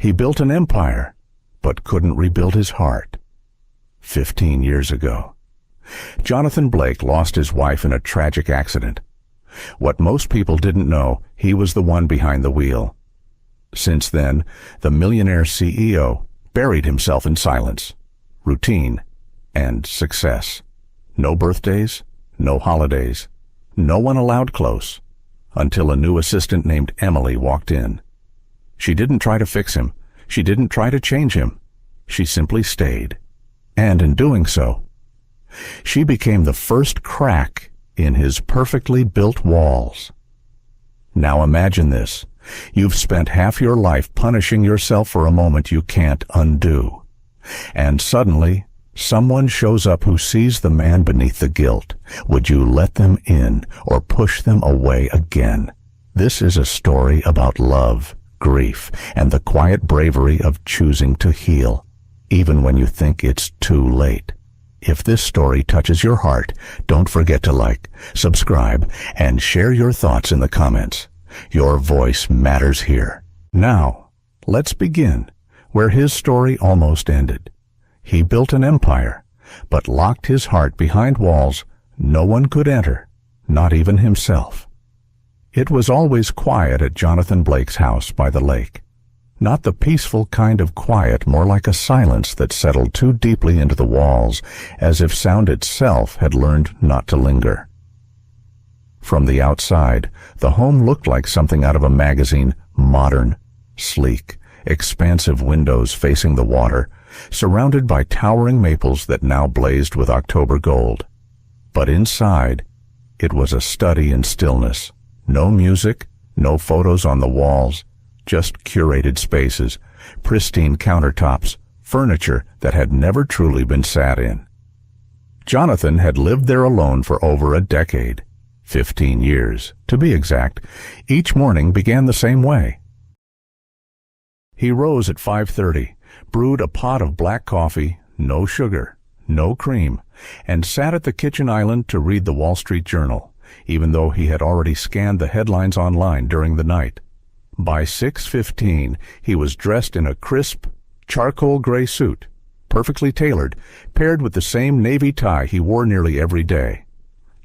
He built an empire, but couldn't rebuild his heart. 15 years ago. Jonathan Blake lost his wife in a tragic accident. What most people didn't know, he was the one behind the wheel. Since then, the Millionaire CEO buried himself in silence, routine, and success. No birthdays, no holidays, no one allowed close, until a new assistant named Emily walked in. She didn't try to fix him. She didn't try to change him. She simply stayed. And in doing so, she became the first crack in his perfectly built walls. Now imagine this. You've spent half your life punishing yourself for a moment you can't undo. And suddenly, someone shows up who sees the man beneath the guilt. Would you let them in or push them away again? This is a story about love, grief, and the quiet bravery of choosing to heal, even when you think it's too late. If this story touches your heart, don't forget to like, subscribe, and share your thoughts in the comments. Your voice matters here. Now, let's begin where his story almost ended. He built an empire, but locked his heart behind walls no one could enter, not even himself. It was always quiet at Jonathan Blake's house by the lake. Not the peaceful kind of quiet, more like a silence that settled too deeply into the walls, as if sound itself had learned not to linger. From the outside, the home looked like something out of a magazine, modern, sleek, expansive windows facing the water, surrounded by towering maples that now blazed with October gold. But inside, it was a study in stillness. No music, no photos on the walls, just curated spaces, pristine countertops, furniture that had never truly been sat in. Jonathan had lived there alone for over a decade, 15 years, to be exact. Each morning began the same way. He rose at 5:30, brewed a pot of black coffee, no sugar, no cream, and sat at the kitchen island to read the Wall Street Journal, even though he had already scanned the headlines online during the night. By 6:15, he was dressed in a crisp, charcoal gray suit, perfectly tailored, paired with the same navy tie he wore nearly every day.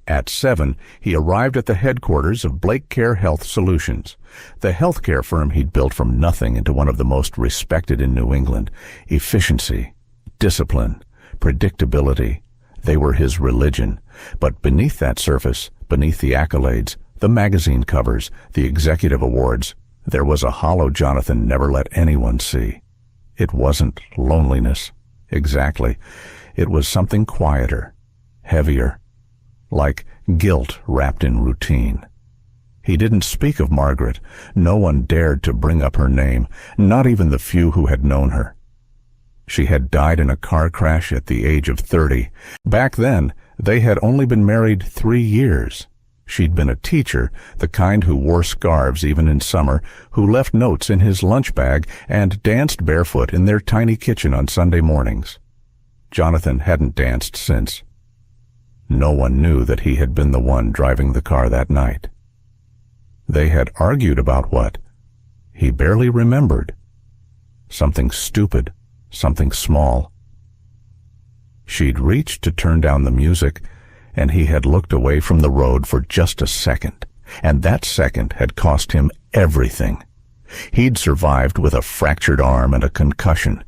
At 7, he arrived at the headquarters of Blake Care Health Solutions, the healthcare firm he'd built from nothing into one of the most respected in New England. Efficiency, discipline, predictability, they were his religion. But beneath that surface, beneath the accolades, the magazine covers, the executive awards, there was a hollow Jonathan never let anyone see. It wasn't loneliness, exactly. It was something quieter, heavier, like guilt wrapped in routine. He didn't speak of Margaret. No one dared to bring up her name, not even the few who had known her. She had died in a car crash at the age of 30. Back then, they had only been married 3 years. She'd been a teacher, the kind who wore scarves even in summer, who left notes in his lunch bag and danced barefoot in their tiny kitchen on Sunday mornings. Jonathan hadn't danced since. No one knew that he had been the one driving the car that night. They had argued about what? He barely remembered. Something stupid, something small. She'd reached to turn down the music, and he had looked away from the road for just a second, and that second had cost him everything. He'd survived with a fractured arm and a concussion.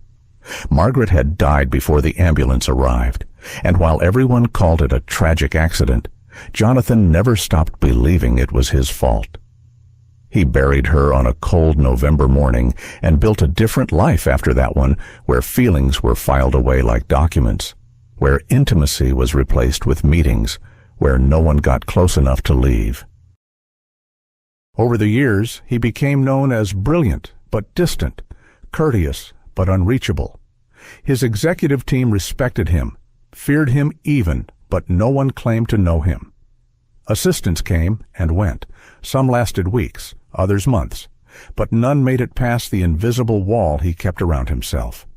Margaret had died before the ambulance arrived, and while everyone called it a tragic accident, Jonathan never stopped believing it was his fault. He buried her on a cold November morning and built a different life after that one, where feelings were filed away like documents, where intimacy was replaced with meetings, where no one got close enough to leave. Over the years, he became known as brilliant but distant, courteous but unreachable. His executive team respected him, feared him even, but no one claimed to know him. Assistants came and went. Some lasted weeks, others months, but none made it past the invisible wall he kept around himself.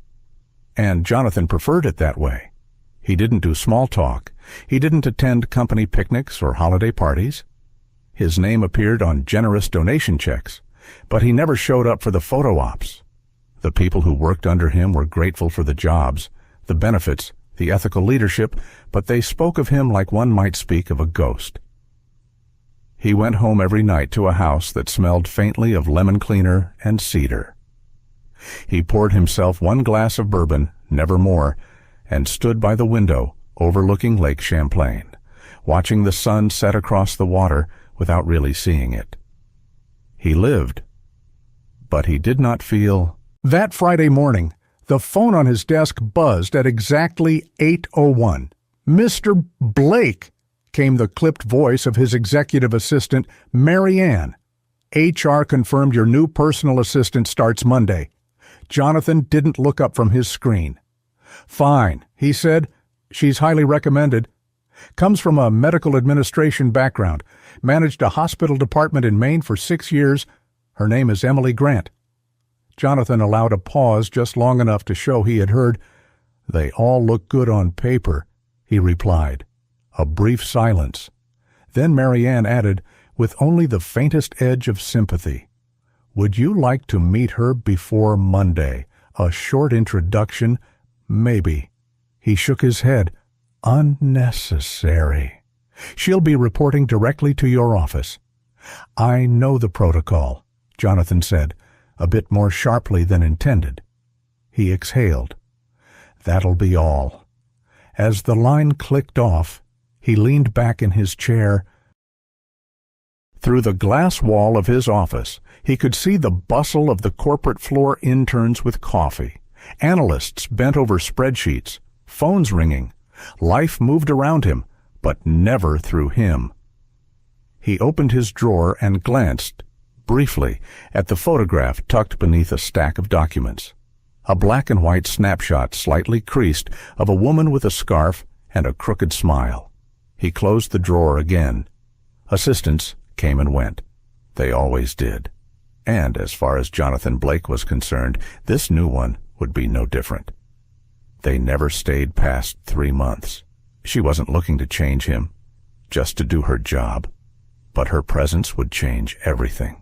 And Jonathan preferred it that way. He didn't do small talk. He didn't attend company picnics or holiday parties. His name appeared on generous donation checks, but he never showed up for the photo ops. The people who worked under him were grateful for the jobs, the benefits, the ethical leadership, but they spoke of him like one might speak of a ghost. He went home every night to a house that smelled faintly of lemon cleaner and cedar. He poured himself one glass of bourbon, never more, and stood by the window overlooking Lake Champlain, watching the sun set across the water without really seeing it. He lived, but he did not feel. That Friday morning, the phone on his desk buzzed at exactly 8:01. "Mr. Blake," came the clipped voice of his executive assistant, Mary Ann. "HR confirmed your new personal assistant starts Monday." Jonathan didn't look up from his screen. "Fine," he said. "She's highly recommended. Comes from a medical administration background. Managed a hospital department in Maine for 6 years. Her name is Emily Grant." Jonathan allowed a pause just long enough to show he had heard. "They all look good on paper," he replied. A brief silence. Then Mary Ann added, with only the faintest edge of sympathy, "Would you like to meet her before Monday? A short introduction? Maybe." He shook his head. "Unnecessary. She'll be reporting directly to your office." "I know the protocol," Jonathan said, a bit more sharply than intended. He exhaled. "That'll be all." As the line clicked off, he leaned back in his chair. Through the glass wall of his office, he could see the bustle of the corporate floor interns with coffee, analysts bent over spreadsheets, phones ringing. Life moved around him, but never through him. He opened his drawer and glanced, briefly, at the photograph tucked beneath a stack of documents. A black and white snapshot, slightly creased, of a woman with a scarf and a crooked smile. He closed the drawer again. Assistants came and went. They always did. And as far as Jonathan Blake was concerned, this new one would be no different. They never stayed past 3 months. She wasn't looking to change him, just to do her job. But her presence would change everything.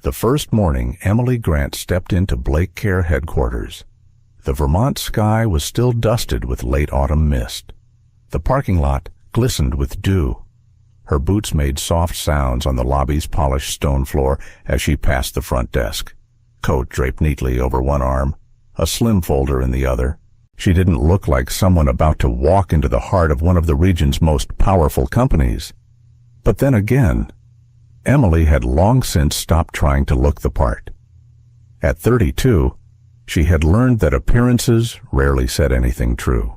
The first morning, Emily Grant stepped into Blake Care headquarters. The Vermont sky was still dusted with late autumn mist. The parking lot glistened with dew. Her boots made soft sounds on the lobby's polished stone floor as she passed the front desk, coat draped neatly over one arm, a slim folder in the other. She didn't look like someone about to walk into the heart of one of the region's most powerful companies. But then again, Emily had long since stopped trying to look the part. At 32, she had learned that appearances rarely said anything true.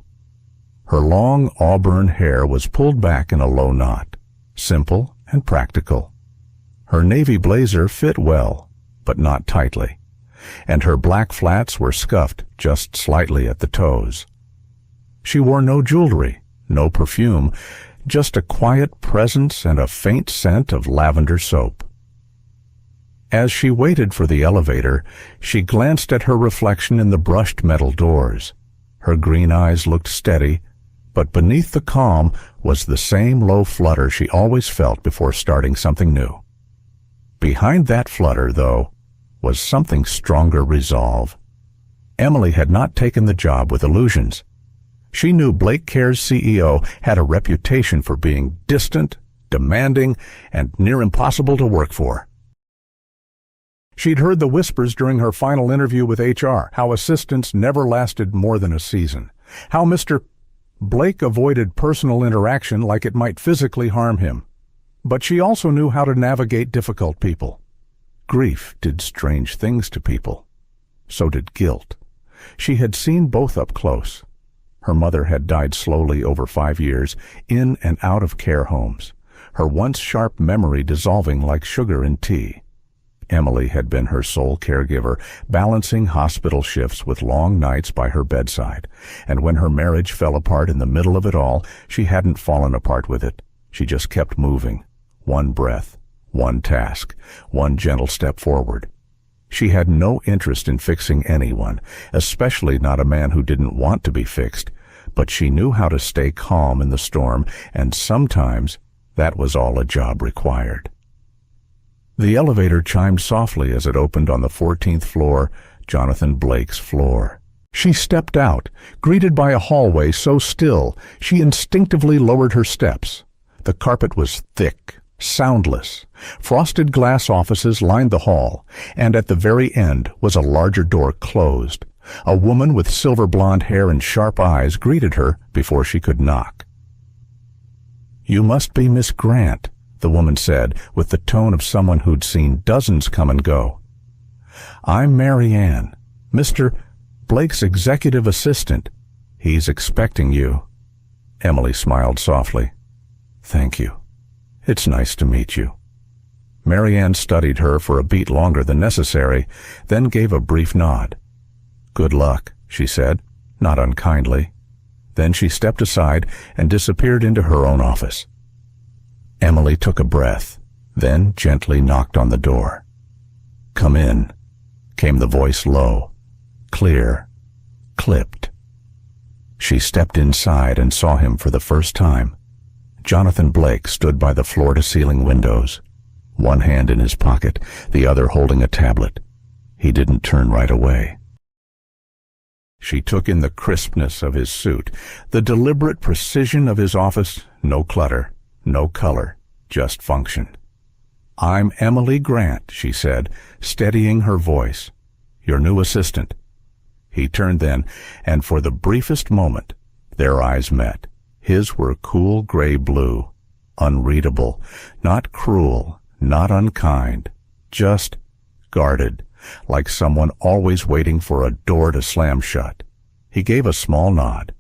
Her long auburn hair was pulled back in a low knot, simple and practical. Her navy blazer fit well, but not tightly, and her black flats were scuffed just slightly at the toes. She wore no jewelry, no perfume, just a quiet presence and a faint scent of lavender soap. As she waited for the elevator, she glanced at her reflection in the brushed metal doors. Her green eyes looked steady, but beneath the calm was the same low flutter she always felt before starting something new. Behind that flutter, though, was something stronger resolve. Emily had not taken the job with illusions. She knew Blake Care's CEO had a reputation for being distant, demanding, and near impossible to work for. She'd heard the whispers during her final interview with HR, how assistants never lasted more than a season, how Mr. Blake avoided personal interaction like it might physically harm him. But she also knew how to navigate difficult people. Grief did strange things to people. So did guilt. She had seen both up close. Her mother had died slowly over 5 years, in and out of care homes, her once sharp memory dissolving like sugar in tea. Emily had been her sole caregiver, balancing hospital shifts with long nights by her bedside, and when her marriage fell apart in the middle of it all, she hadn't fallen apart with it. She just kept moving, one breath, one task, one gentle step forward. She had no interest in fixing anyone, especially not a man who didn't want to be fixed, but she knew how to stay calm in the storm, and sometimes that was all a job required. The elevator chimed softly as it opened on the 14th floor, Jonathan Blake's floor. She stepped out, greeted by a hallway so still she instinctively lowered her steps. The carpet was thick, soundless. Frosted glass offices lined the hall, and at the very end was a larger door closed. A woman with silver blonde hair and sharp eyes greeted her before she could knock. "You must be Miss Grant," the woman said, with the tone of someone who'd seen dozens come and go. "I'm Mary Ann, Mr. Blake's executive assistant. He's expecting you." Emily smiled softly. "Thank you. It's nice to meet you." Mary Ann studied her for a beat longer than necessary, then gave a brief nod. "Good luck," she said, not unkindly. Then she stepped aside and disappeared into her own office. Emily took a breath, then gently knocked on the door. "Come in," came the voice, low, clear, clipped. She stepped inside and saw him for the first time. Jonathan Blake stood by the floor-to-ceiling windows, one hand in his pocket, the other holding a tablet. He didn't turn right away. She took in the crispness of his suit, the deliberate precision of his office, no clutter, no color, just function. "I'm Emily Grant," she said, steadying her voice. "Your new assistant." He turned then, and for the briefest moment, their eyes met. His were cool gray blue, unreadable, not cruel, not unkind, just guarded, like someone always waiting for a door to slam shut. He gave a small nod.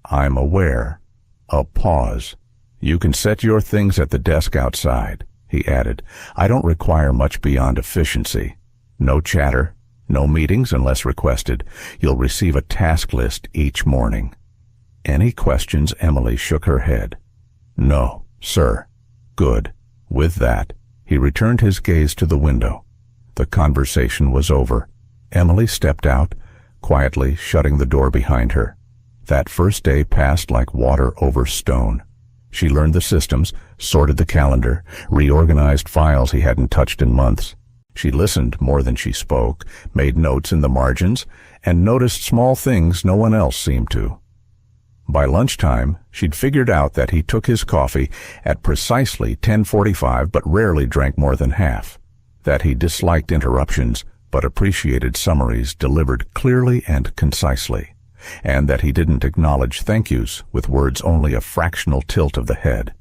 "I'm aware." A pause. "You can set your things at the desk outside," he added. "I don't require much beyond efficiency. No chatter, no meetings unless requested. You'll receive a task list each morning." Any questions? Emily shook her head. "No, sir." "Good." With that, he returned his gaze to the window. The conversation was over. Emily stepped out, quietly shutting the door behind her. That first day passed like water over stone. She learned the systems, sorted the calendar, reorganized files he hadn't touched in months. She listened more than she spoke, made notes in the margins, and noticed small things no one else seemed to. By lunchtime, she'd figured out that he took his coffee at precisely 10:45 but rarely drank more than half, that he disliked interruptions but appreciated summaries delivered clearly and concisely, and that he didn't acknowledge thank yous with words only a fractional tilt of the head.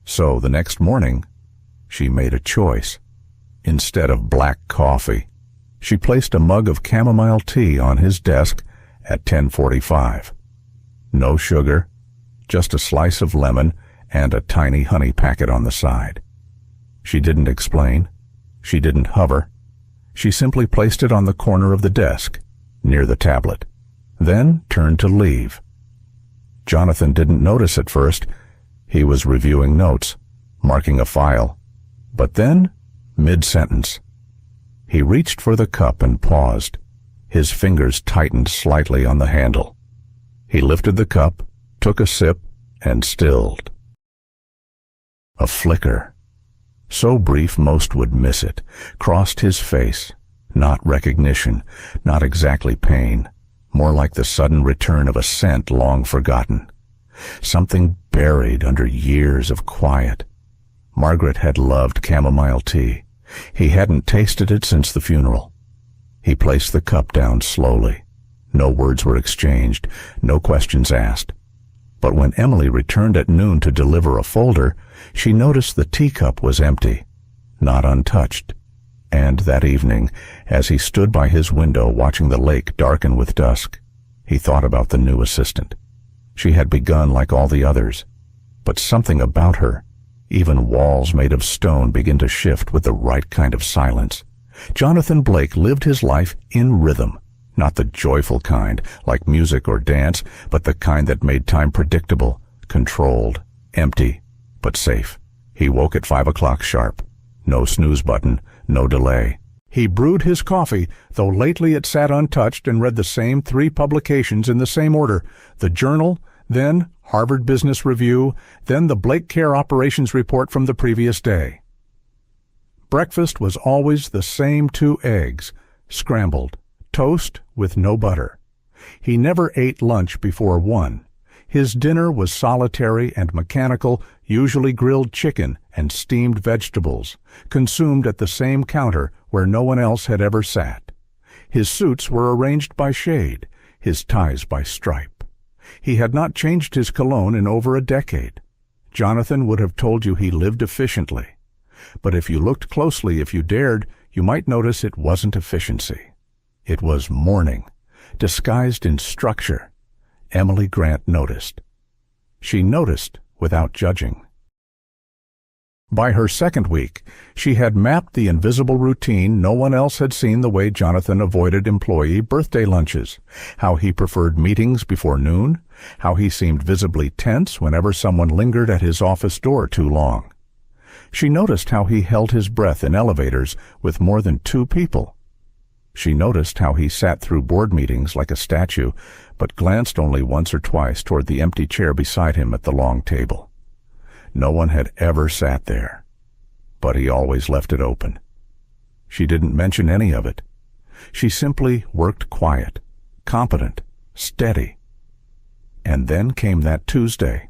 So the next morning, she made a choice. Instead of black coffee, she placed a mug of chamomile tea on his desk at 10:45. No sugar, just a slice of lemon and a tiny honey packet on the side. She didn't explain. She didn't hover. She simply placed it on the corner of the desk, near the tablet, then turned to leave. Jonathan didn't notice at first. He was reviewing notes, marking a file. But then, mid-sentence, he reached for the cup and paused. His fingers tightened slightly on the handle. He lifted the cup, took a sip, and stilled. A flicker, so brief most would miss it, crossed his face. Not recognition, not exactly pain, more like the sudden return of a scent long forgotten. Something buried under years of quiet. Margaret had loved chamomile tea. He hadn't tasted it since the funeral. He placed the cup down slowly. No words were exchanged, no questions asked. But when Emily returned at noon to deliver a folder, she noticed the teacup was empty, not untouched. And that evening, as he stood by his window watching the lake darken with dusk, he thought about the new assistant. She had begun like all the others, but something about her, even walls made of stone, begin to shift with the right kind of silence. Jonathan Blake lived his life in rhythm. Not the joyful kind, like music or dance, but the kind that made time predictable, controlled, empty, but safe. He woke at 5 o'clock sharp. No snooze button, no delay. He brewed his coffee, though lately it sat untouched, and read the same 3 publications in the same order: the Journal, then Harvard Business Review, then the Blake Care Operations Report from the previous day. Breakfast was always the same 2 eggs, scrambled, toast with no butter. He never ate lunch before 1. His dinner was solitary and mechanical, usually grilled chicken and steamed vegetables, consumed at the same counter where no one else had ever sat. His suits were arranged by shade, his ties by stripe. He had not changed his cologne in over a decade. Jonathan would have told you he lived efficiently. But if you looked closely, if you dared, you might notice it wasn't efficiency. It was mourning, disguised in structure. Emily Grant noticed. She noticed without judging. By her second week, she had mapped the invisible routine. No one else had seen the way Jonathan avoided employee birthday lunches, how he preferred meetings before noon, how he seemed visibly tense whenever someone lingered at his office door too long. She noticed how he held his breath in elevators with more than 2 people. She noticed how he sat through board meetings like a statue, but glanced only once or twice toward the empty chair beside him at the long table. No one had ever sat there, but he always left it open. She didn't mention any of it. She simply worked quiet, competent, steady. And then came that Tuesday.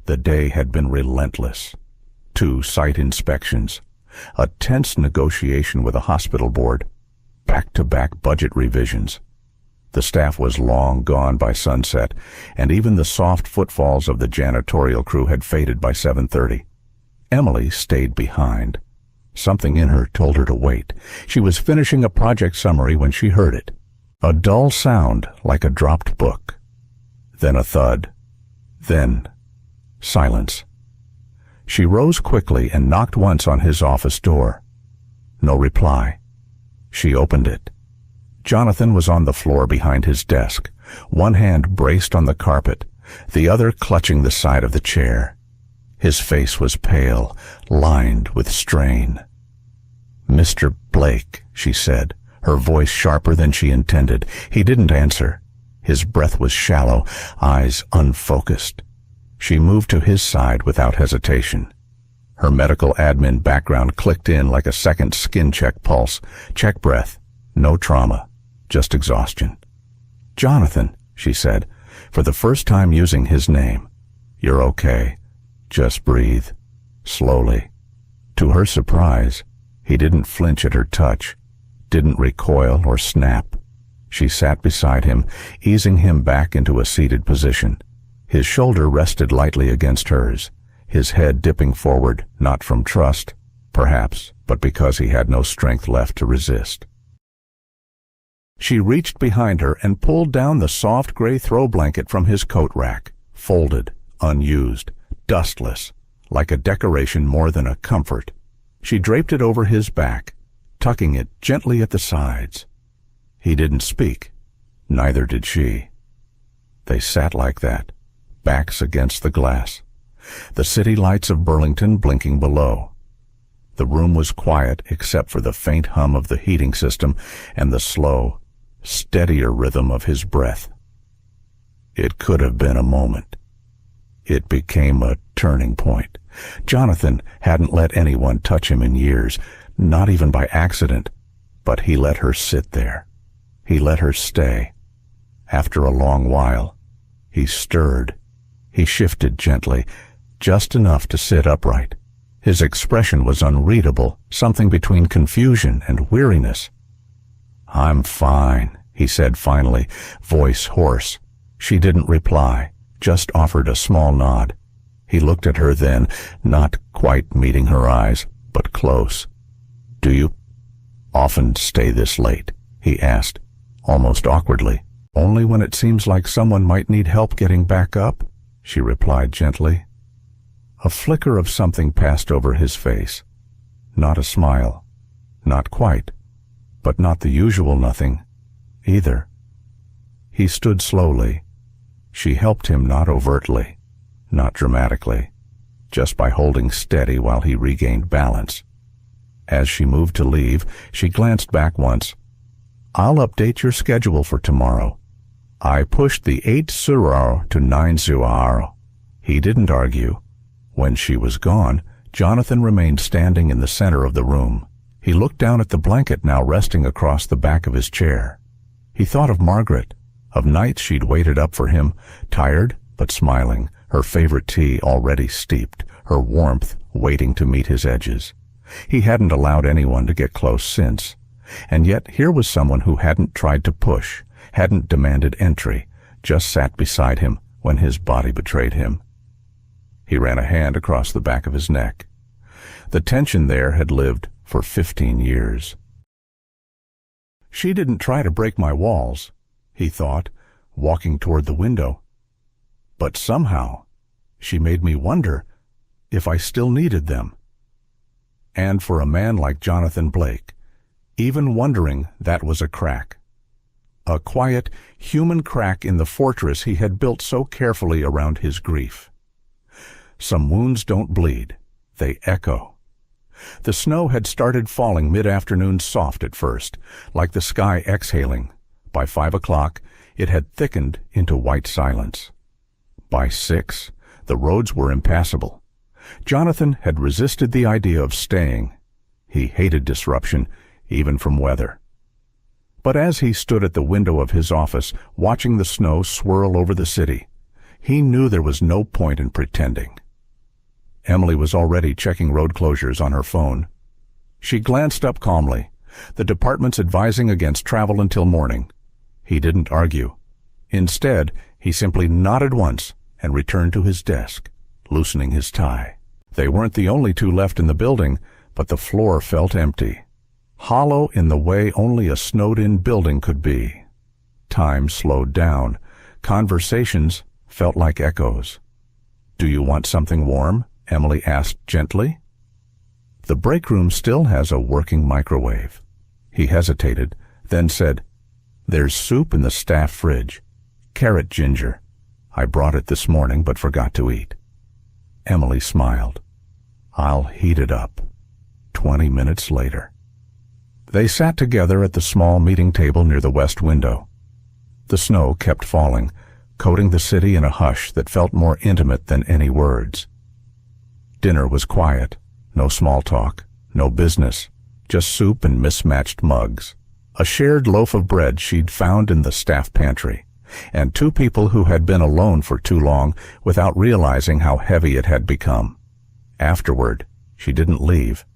The day had been relentless. 2 site inspections, a tense negotiation with a hospital board, back-to-back budget revisions. The staff was long gone by sunset, and even the soft footfalls of the janitorial crew had faded by 7:30. Emily stayed behind. Something in her told her to wait. She was finishing a project summary when she heard it. A dull sound like a dropped book. Then a thud. Then silence. She rose quickly and knocked once on his office door. No reply. She opened it. Jonathan was on the floor behind his desk, one hand braced on the carpet, the other clutching the side of the chair. His face was pale, lined with strain. "Mr. Blake," she said, her voice sharper than she intended. He didn't answer. His breath was shallow, eyes unfocused. She moved to his side without hesitation. Her medical admin background clicked in like a second skin check pulse. Check breath. No trauma. Just exhaustion. "Jonathan," she said, for the first time using his name. "You're okay. Just breathe. Slowly." To her surprise, he didn't flinch at her touch, didn't recoil or snap. She sat beside him, easing him back into a seated position. His shoulder rested lightly against hers, his head dipping forward, not from trust, perhaps, but because he had no strength left to resist. She reached behind her and pulled down the soft gray throw blanket from his coat rack, folded, unused, dustless, like a decoration more than a comfort. She draped it over his back, tucking it gently at the sides. He didn't speak. Neither did she. They sat like that, backs against the glass, the city lights of Burlington blinking below. The room was quiet except for the faint hum of the heating system and the slow, steadier rhythm of his breath. It could have been a moment. It became a turning point. Jonathan hadn't let anyone touch him in years, not even by accident, but he let her sit there. He let her stay. After a long while, he stirred. He shifted gently, just enough to sit upright. His expression was unreadable, something between confusion and weariness. "I'm fine," he said finally, voice hoarse. She didn't reply, just offered a small nod. He looked at her then, not quite meeting her eyes, but close. "Do you often stay this late?" he asked, almost awkwardly. "Only when it seems like someone might need help getting back up," she replied gently. A flicker of something passed over his face. Not a smile. Not quite. But not the usual nothing, either. He stood slowly. She helped him not overtly, not dramatically, just by holding steady while he regained balance. As she moved to leave, she glanced back once. "I'll update your schedule for tomorrow." I pushed the 8:00 to 9:00. He didn't argue. When she was gone, Jonathan remained standing in the center of the room. He looked down at the blanket now resting across the back of his chair. He thought of Margaret, of nights she'd waited up for him, tired but smiling, her favorite tea already steeped, her warmth waiting to meet his edges. He hadn't allowed anyone to get close since, and yet here was someone who hadn't tried to push, hadn't demanded entry, just sat beside him when his body betrayed him. He ran a hand across the back of his neck. The tension there had lived for 15 years. She didn't try to break my walls, he thought, walking toward the window. But somehow, she made me wonder if I still needed them. And for a man like Jonathan Blake, even wondering that was a crack. A quiet, human crack in the fortress he had built so carefully around his grief. Some wounds don't bleed, they echo. The snow had started falling mid-afternoon soft at first, like the sky exhaling. By 5 o'clock, it had thickened into white silence. By 6, the roads were impassable. Jonathan had resisted the idea of staying. He hated disruption, even from weather. But as he stood at the window of his office, watching the snow swirl over the city, he knew there was no point in pretending. Emily was already checking road closures on her phone. She glanced up calmly. The department's advising against travel until morning. He didn't argue. Instead, he simply nodded once and returned to his desk, loosening his tie. They weren't the only two left in the building, but the floor felt empty, hollow in the way only a snowed-in building could be. Time slowed down. Conversations felt like echoes. "Do you want something warm?" Emily asked gently. "The break room still has a working microwave." He hesitated, then said, "There's soup in the staff fridge. Carrot ginger. I brought it this morning but forgot to eat." Emily smiled. "I'll heat it up." 20 minutes later. They sat together at the small meeting table near the west window. The snow kept falling, coating the city in a hush that felt more intimate than any words. Dinner was quiet. No small talk, no business, just soup and mismatched mugs. A shared loaf of bread she'd found in the staff pantry, and two people who had been alone for too long without realizing how heavy it had become. Afterward, she didn't leave.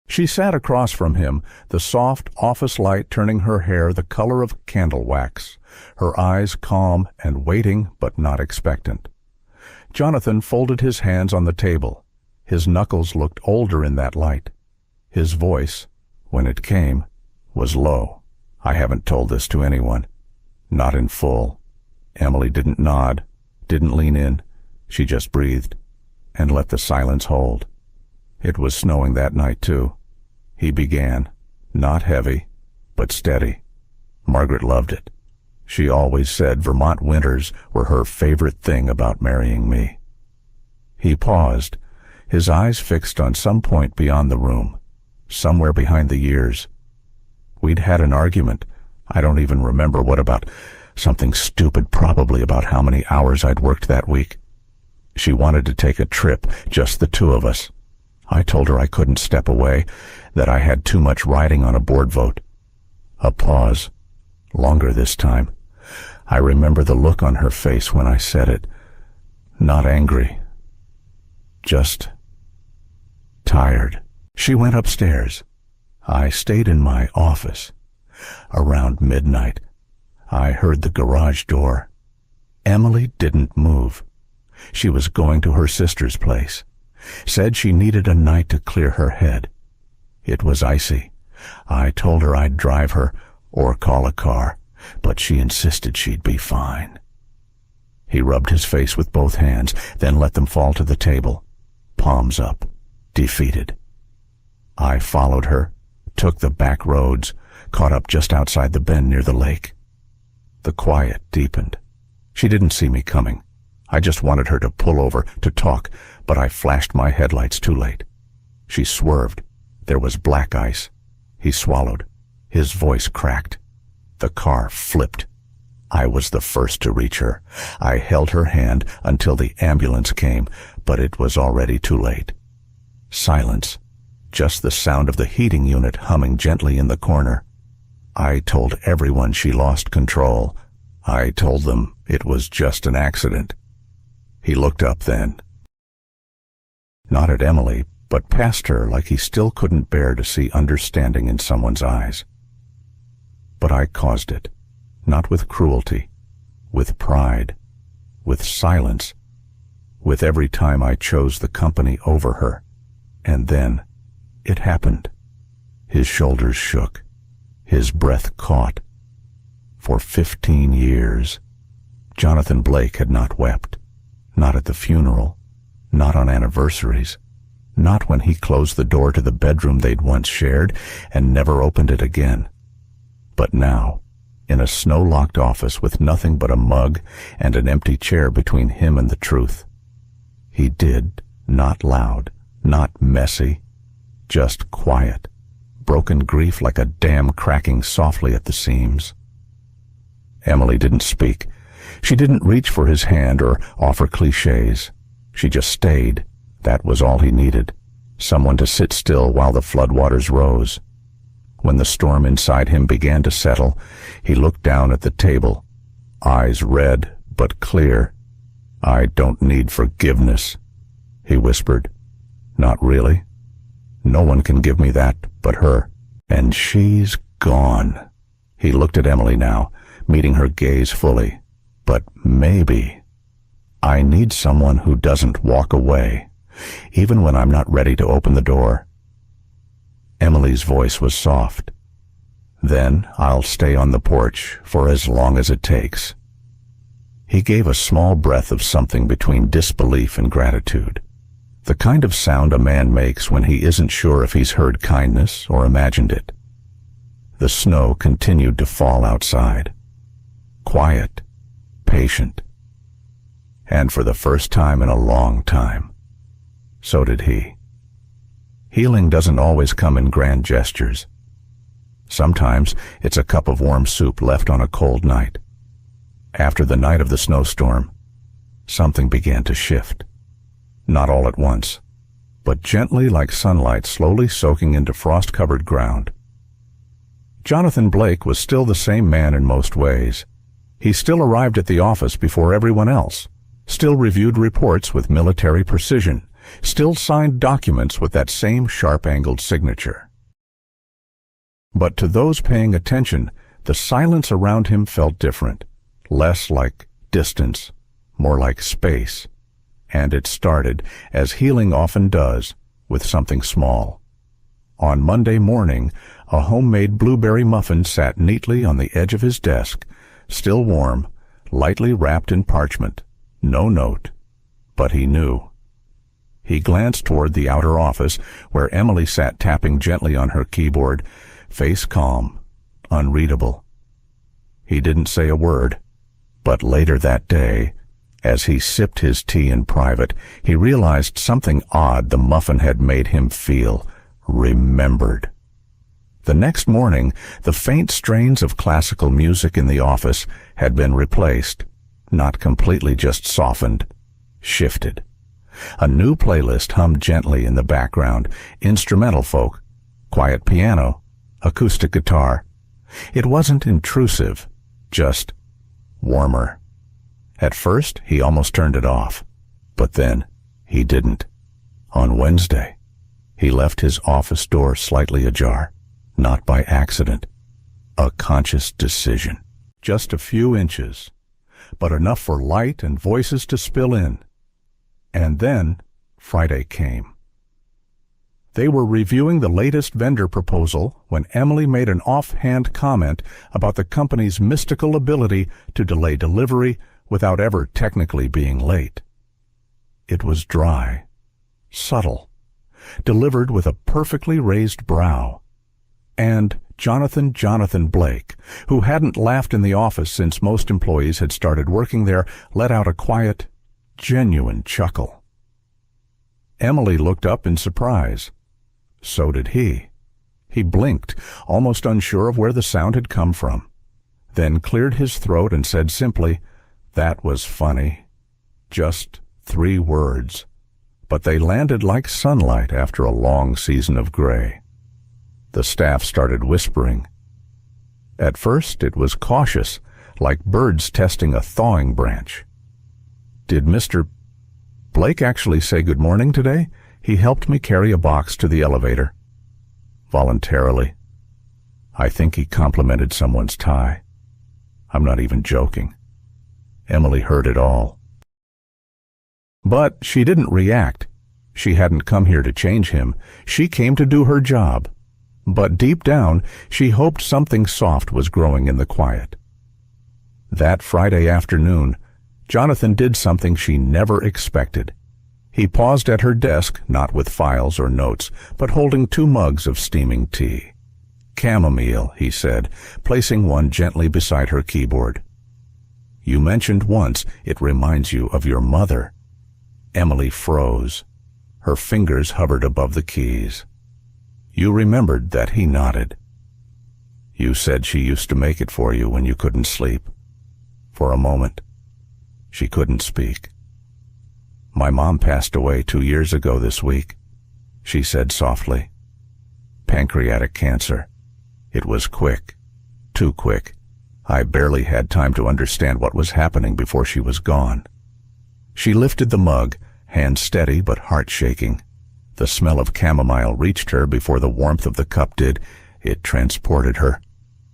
She sat across from him, the soft office light turning her hair the color of candle wax, her eyes calm and waiting but not expectant. Jonathan folded his hands on the table. His knuckles looked older in that light. His voice, when it came, was low. "I haven't told this to anyone. Not in full." Emily didn't nod, didn't lean in. She just breathed and let the silence hold. It was snowing that night, too. He began, not heavy, but steady. Margaret loved it. She always said Vermont winters were her favorite thing about marrying me. He paused, his eyes fixed on some point beyond the room, somewhere behind the years. We'd had an argument. I don't even remember what about. Something stupid, probably about how many hours I'd worked that week. She wanted to take a trip, just the two of us. I told her I couldn't step away, that I had too much riding on a board vote. A pause. Longer this time. I remember the look on her face when I said it. Not angry. Just tired. She went upstairs. I stayed in my office. Around midnight, I heard the garage door. Emily didn't move. She was going to her sister's place. Said she needed a night to clear her head. It was icy. I told her I'd drive her or call a car, but she insisted she'd be fine. He rubbed his face with both hands, then let them fall to the table, palms up, defeated. I followed her, took the back roads, caught up just outside the bend near the lake. The quiet deepened. She didn't see me coming. I just wanted her to pull over, to talk, but I flashed my headlights too late. She swerved. There was black ice. He swallowed. His voice cracked. The car flipped. I was the first to reach her. I held her hand until the ambulance came, but it was already too late. Silence. Just the sound of the heating unit humming gently in the corner. I told everyone she lost control. I told them it was just an accident. He looked up then. Not at Emily, but past her, like he still couldn't bear to see understanding in someone's eyes. But I caused it, not with cruelty, with pride, with silence, with every time I chose the company over her. And then it happened. His shoulders shook. His breath caught. For 15 years, Jonathan Blake had not wept. Not at the funeral. Not on anniversaries. Not when he closed the door to the bedroom they'd once shared and never opened it again. But now, in a snow-locked office with nothing but a mug and an empty chair between him and the truth. He did, not loud, not messy, just quiet, broken grief like a dam cracking softly at the seams. Emily didn't speak. She didn't reach for his hand or offer cliches. She just stayed. That was all he needed. Someone to sit still while the floodwaters rose. When the storm inside him began to settle, he looked down at the table, eyes red but clear. "I don't need forgiveness," he whispered. "Not really. No one can give me that but her. And she's gone." He looked at Emily now, meeting her gaze fully. "But maybe I need someone who doesn't walk away, even when I'm not ready to open the door." Emily's voice was soft. "Then I'll stay on the porch for as long as it takes." He gave a small breath of something between disbelief and gratitude. The kind of sound a man makes when he isn't sure if he's heard kindness or imagined it. The snow continued to fall outside. Quiet, patient. And for the first time in a long time, so did he. Healing doesn't always come in grand gestures. Sometimes it's a cup of warm soup left on a cold night. After the night of the snowstorm, something began to shift. Not all at once, but gently like sunlight slowly soaking into frost-covered ground. Jonathan Blake was still the same man in most ways. He still arrived at the office before everyone else, still reviewed reports with military precision, still signed documents with that same sharp-angled signature. But to those paying attention, the silence around him felt different, less like distance, more like space. And it started, as healing often does, with something small. On Monday morning, a homemade blueberry muffin sat neatly on the edge of his desk, still warm, lightly wrapped in parchment. No note. But he knew. He glanced toward the outer office, where Emily sat tapping gently on her keyboard, face calm, unreadable. He didn't say a word. But later that day, as he sipped his tea in private, he realized something odd the muffin had made him feel, remembered. The next morning, the faint strains of classical music in the office had been replaced, not completely, just softened, shifted. A new playlist hummed gently in the background, instrumental folk, quiet piano, acoustic guitar. It wasn't intrusive, just warmer. At first, he almost turned it off, but then he didn't. On Wednesday, he left his office door slightly ajar, not by accident, a conscious decision. Just a few inches, but enough for light and voices to spill in. And then Friday came. They were reviewing the latest vendor proposal when Emily made an offhand comment about the company's mystical ability to delay delivery without ever technically being late. It was dry, subtle, delivered with a perfectly raised brow. And Jonathan Blake, who hadn't laughed in the office since most employees had started working there, let out a quiet, genuine chuckle. Emily looked up in surprise. So did he. He blinked, almost unsure of where the sound had come from, then cleared his throat and said simply, "That was funny." Just 3 words, but they landed like sunlight after a long season of gray. The staff started whispering. At first, it was cautious, like birds testing a thawing branch. "Did Mr. Blake actually say good morning today? He helped me carry a box to the elevator." Voluntarily. I think he complimented someone's tie. I'm not even joking. Emily heard it all. But she didn't react. She hadn't come here to change him. She came to do her job. But deep down, she hoped something soft was growing in the quiet. That Friday afternoon, Jonathan did something she never expected. He paused at her desk, not with files or notes, but holding 2 mugs of steaming tea. "Chamomile," he said, placing one gently beside her keyboard. "You mentioned once it reminds you of your mother." Emily froze. Her fingers hovered above the keys. "You remembered that?" He nodded. "You said she used to make it for you when you couldn't sleep." For a moment, she couldn't speak. "My mom passed away 2 years ago this week," she said softly. "Pancreatic cancer. It was quick. Too quick. I barely had time to understand what was happening before she was gone." She lifted the mug, hand steady but heart shaking. The smell of chamomile reached her before the warmth of the cup did. It transported her.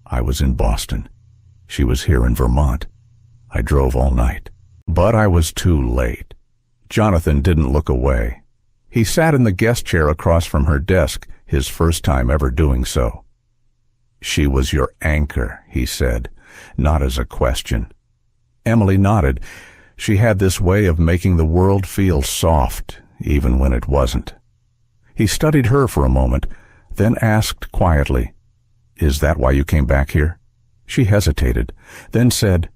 I was in Boston. She was here in Vermont. I drove all night. But I was too late. Jonathan didn't look away. He sat in the guest chair across from her desk, his first time ever doing so. "She was your anchor," he said, not as a question. Emily nodded. She had this way of making the world feel soft, even when it wasn't. He studied her for a moment, then asked quietly, "Is that why you came back here?" She hesitated, then said,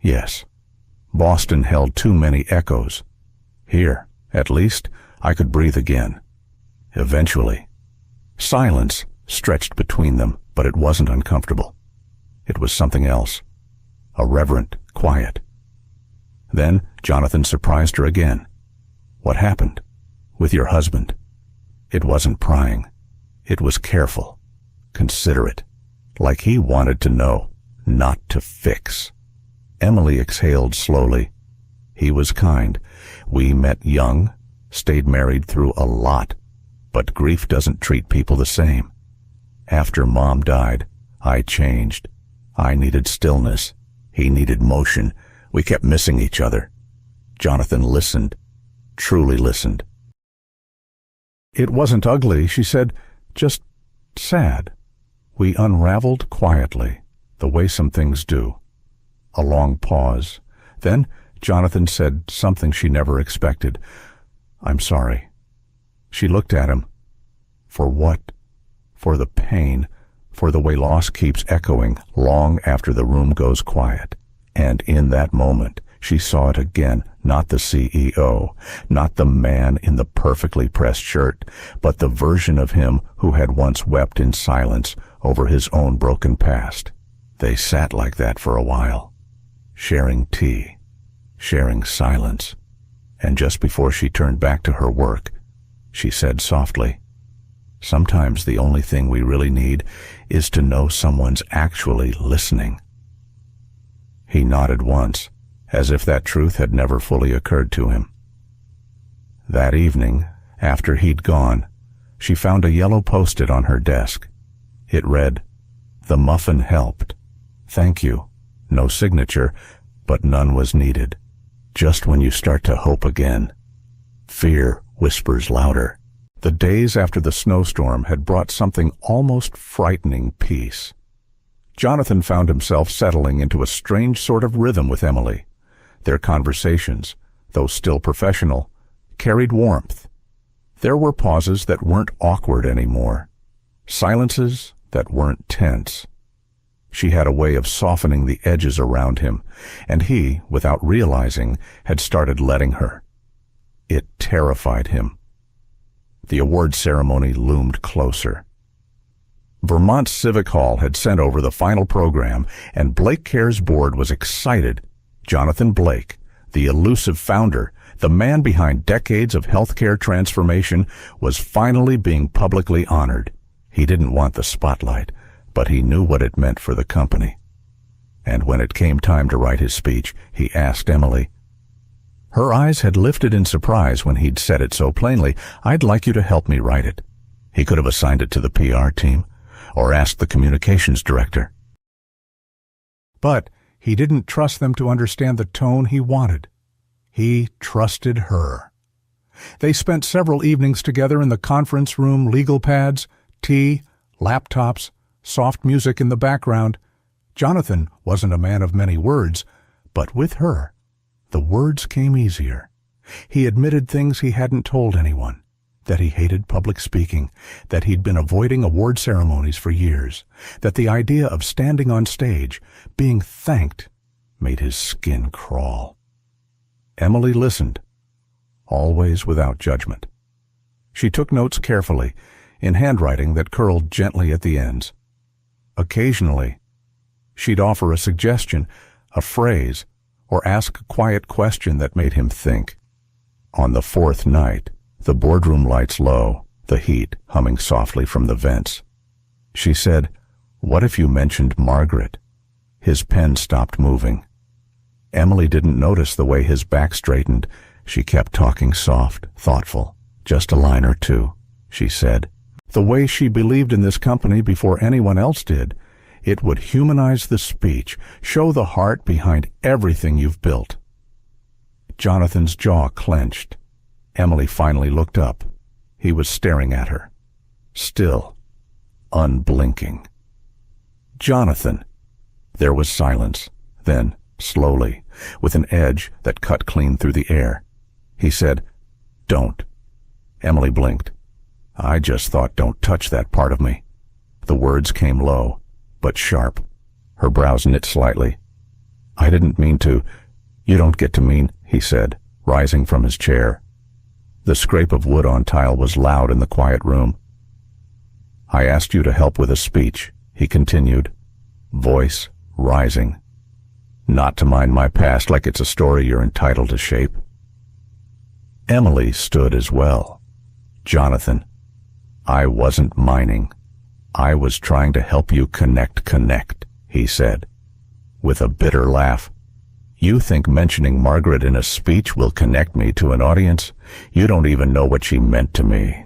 "Yes. Boston held too many echoes. Here, at least, I could breathe again. Eventually." Silence stretched between them, but it wasn't uncomfortable. It was something else, a reverent quiet. Then Jonathan surprised her again. "What happened? With your husband?" It wasn't prying. It was careful, considerate, like he wanted to know, not to fix. Emily exhaled slowly. "He was kind. We met young, stayed married through a lot, but grief doesn't treat people the same. After Mom died, I changed. I needed stillness. He needed motion. We kept missing each other." Jonathan listened, truly listened. "It wasn't ugly," she said, "just sad." We unraveled quietly, the way some things do. A long pause. Then Jonathan said something she never expected. "I'm sorry." She looked at him. For what? For the pain, for the way loss keeps echoing long after the room goes quiet. And in that moment, she saw it again, not the CEO, not the man in the perfectly pressed shirt, but the version of him who had once wept in silence over his own broken past. They sat like that for a while, sharing tea, sharing silence. And just before she turned back to her work, she said softly, "Sometimes the only thing we really need is to know someone's actually listening." He nodded once, as if that truth had never fully occurred to him. That evening, after he'd gone, she found a yellow post-it on her desk. It read, "The muffin helped. Thank you." No signature, but none was needed. Just when you start to hope again, fear whispers louder. The days after the snowstorm had brought something almost frightening peace. Jonathan found himself settling into a strange sort of rhythm with Emily. Their conversations, though still professional, carried warmth. There were pauses that weren't awkward anymore, silences that weren't tense. She had a way of softening the edges around him, and he, without realizing, had started letting her. It terrified him. The award ceremony loomed closer. Vermont Civic Hall had sent over the final program, and Blake Care's board was excited. Jonathan Blake, the elusive founder, the man behind decades of healthcare transformation, was finally being publicly honored. He didn't want the spotlight, but he knew what it meant for the company. And when it came time to write his speech, he asked Emily. Her eyes had lifted in surprise when he'd said it so plainly. I'd like you to help me write it. He could have assigned it to the PR team or asked the communications director. But he didn't trust them to understand the tone he wanted. He trusted her. They spent several evenings together in the conference room, legal pads, tea, laptops, soft music in the background. Jonathan wasn't a man of many words, but with her, the words came easier. He admitted things he hadn't told anyone, that he hated public speaking, that he'd been avoiding award ceremonies for years, that the idea of standing on stage, being thanked, made his skin crawl. Emily listened, always without judgment. She took notes carefully, in handwriting that curled gently at the ends. Occasionally, she'd offer a suggestion, a phrase, or ask a quiet question that made him think. On the fourth night, the boardroom lights low, the heat humming softly from the vents, she said, "What if you mentioned Margaret?" His pen stopped moving. Emily didn't notice the way his back straightened. She kept talking soft, thoughtful. "Just a line or two," she said. The way she believed in this company before anyone else did. It would humanize the speech, show the heart behind everything you've built. Jonathan's jaw clenched. Emily finally looked up. He was staring at her, still, unblinking. "Jonathan." There was silence. Then, slowly, with an edge that cut clean through the air, he said, "Don't." Emily blinked. "I just thought, don't touch that part of me." The words came low, but sharp. Her brows knit slightly. "I didn't mean to." "You don't get to mean," he said, rising from his chair. The scrape of wood on tile was loud in the quiet room. "I asked you to help with a speech," he continued, voice rising. "Not to mind my past like it's a story you're entitled to shape." Emily stood as well. "Jonathan, I wasn't mining. I was trying to help you connect," he said, with a bitter laugh. "You think mentioning Margaret in a speech will connect me to an audience? You don't even know what she meant to me."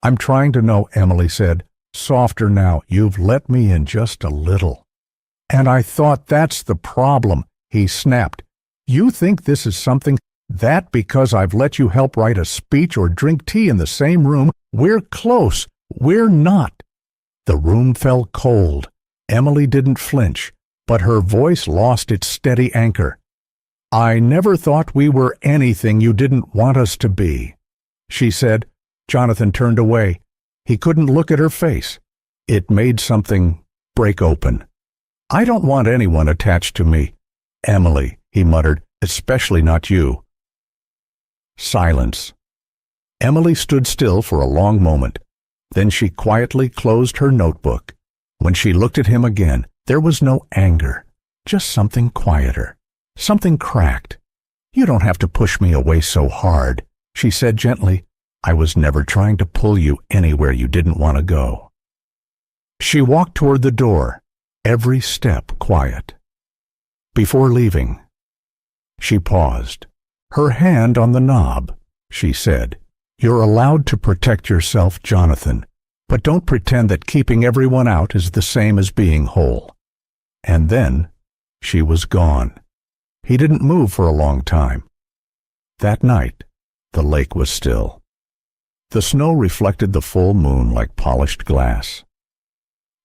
"I'm trying to know," Emily said, softer now. "You've let me in just a little." "And I thought that's the problem," he snapped. "You think this is something that because I've let you help write a speech or drink tea in the same room, we're close. We're not." The room fell cold. Emily didn't flinch, but her voice lost its steady anchor. "I never thought we were anything you didn't want us to be," she said. Jonathan turned away. He couldn't look at her face. It made something break open. "I don't want anyone attached to me, Emily," he muttered, "especially not you." Silence. Emily stood still for a long moment. Then she quietly closed her notebook. When she looked at him again, there was no anger, just something quieter, something cracked. "You don't have to push me away so hard," she said gently. "I was never trying to pull you anywhere you didn't want to go." She walked toward the door, every step quiet. Before leaving, she paused. Her hand on the knob, she said, "You're allowed to protect yourself, Jonathan, but don't pretend that keeping everyone out is the same as being whole." And then she was gone. He didn't move for a long time. That night, the lake was still. The snow reflected the full moon like polished glass.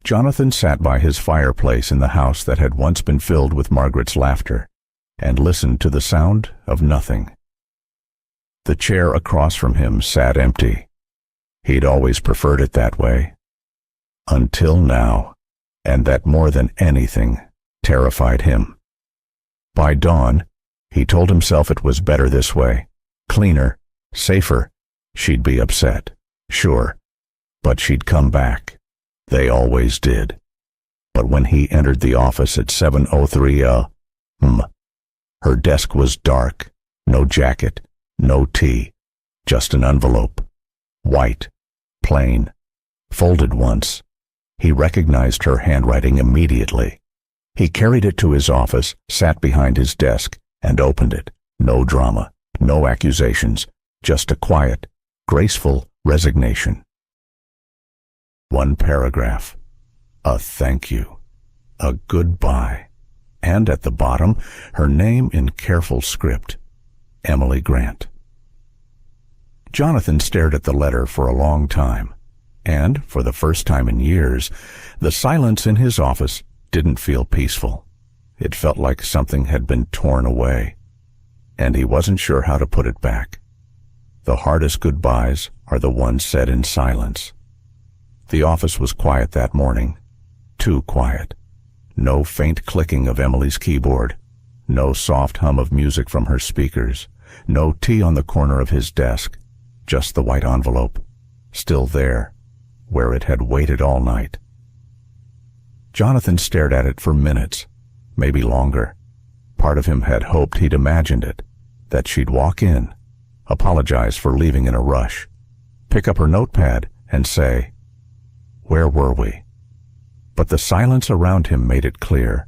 Jonathan sat by his fireplace in the house that had once been filled with Margaret's laughter and listened to the sound of nothing. The chair across from him sat empty. He'd always preferred it that way. Until now, and that more than anything terrified him. By dawn, he told himself it was better this way. Cleaner, safer. She'd be upset, sure, but she'd come back. They always did. But when he entered the office at 7:03 her desk was dark, no jacket, no tea, just an envelope. White, plain, folded once. He recognized her handwriting immediately. He carried it to his office, sat behind his desk, and opened it. No drama, no accusations, just a quiet, graceful resignation. One paragraph. A thank you. A goodbye. And at the bottom, her name in careful script. Emily Grant. Jonathan stared at the letter for a long time, and, for the first time in years, the silence in his office didn't feel peaceful. It felt like something had been torn away, and he wasn't sure how to put it back. The hardest goodbyes are the ones said in silence. The office was quiet that morning. Too quiet. No faint clicking of Emily's keyboard. No soft hum of music from her speakers. No tea on the corner of his desk. Just the white envelope, still there, where it had waited all night. Jonathan stared at it for minutes, maybe longer. Part of him had hoped he'd imagined it, that she'd walk in, apologize for leaving in a rush, pick up her notepad and say, "Where were we?" But the silence around him made it clear.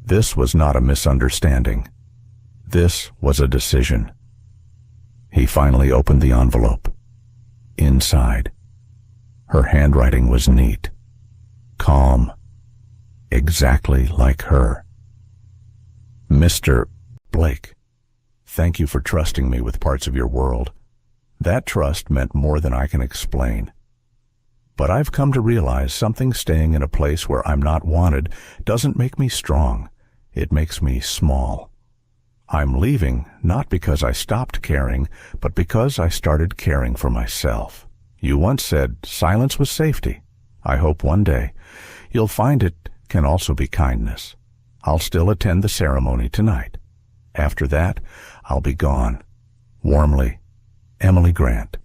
This was not a misunderstanding. This was a decision. He finally opened the envelope. Inside, her handwriting was neat, calm, exactly like her. Mr. Blake, thank you for trusting me with parts of your world. That trust meant more than I can explain. But I've come to realize something staying in a place where I'm not wanted doesn't make me strong. It makes me small. I'm leaving not because I stopped caring, but because I started caring for myself. You once said silence was safety. I hope one day you'll find it can also be kindness. I'll still attend the ceremony tonight. After that, I'll be gone. Warmly, Emily Grant.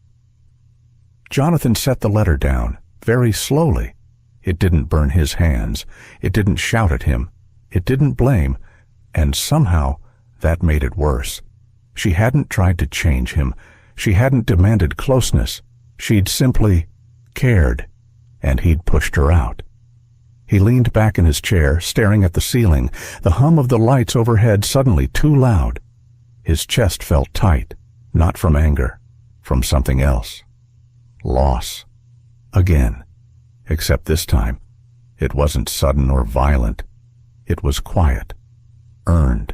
Jonathan set the letter down, very slowly. It didn't burn his hands. It didn't shout at him. It didn't blame. And somehow, that made it worse. She hadn't tried to change him. She hadn't demanded closeness. She'd simply cared, and he'd pushed her out. He leaned back in his chair, staring at the ceiling, the hum of the lights overhead suddenly too loud. His chest felt tight, not from anger, from something else. Loss. Again. Except this time, it wasn't sudden or violent. It was quiet. Earned.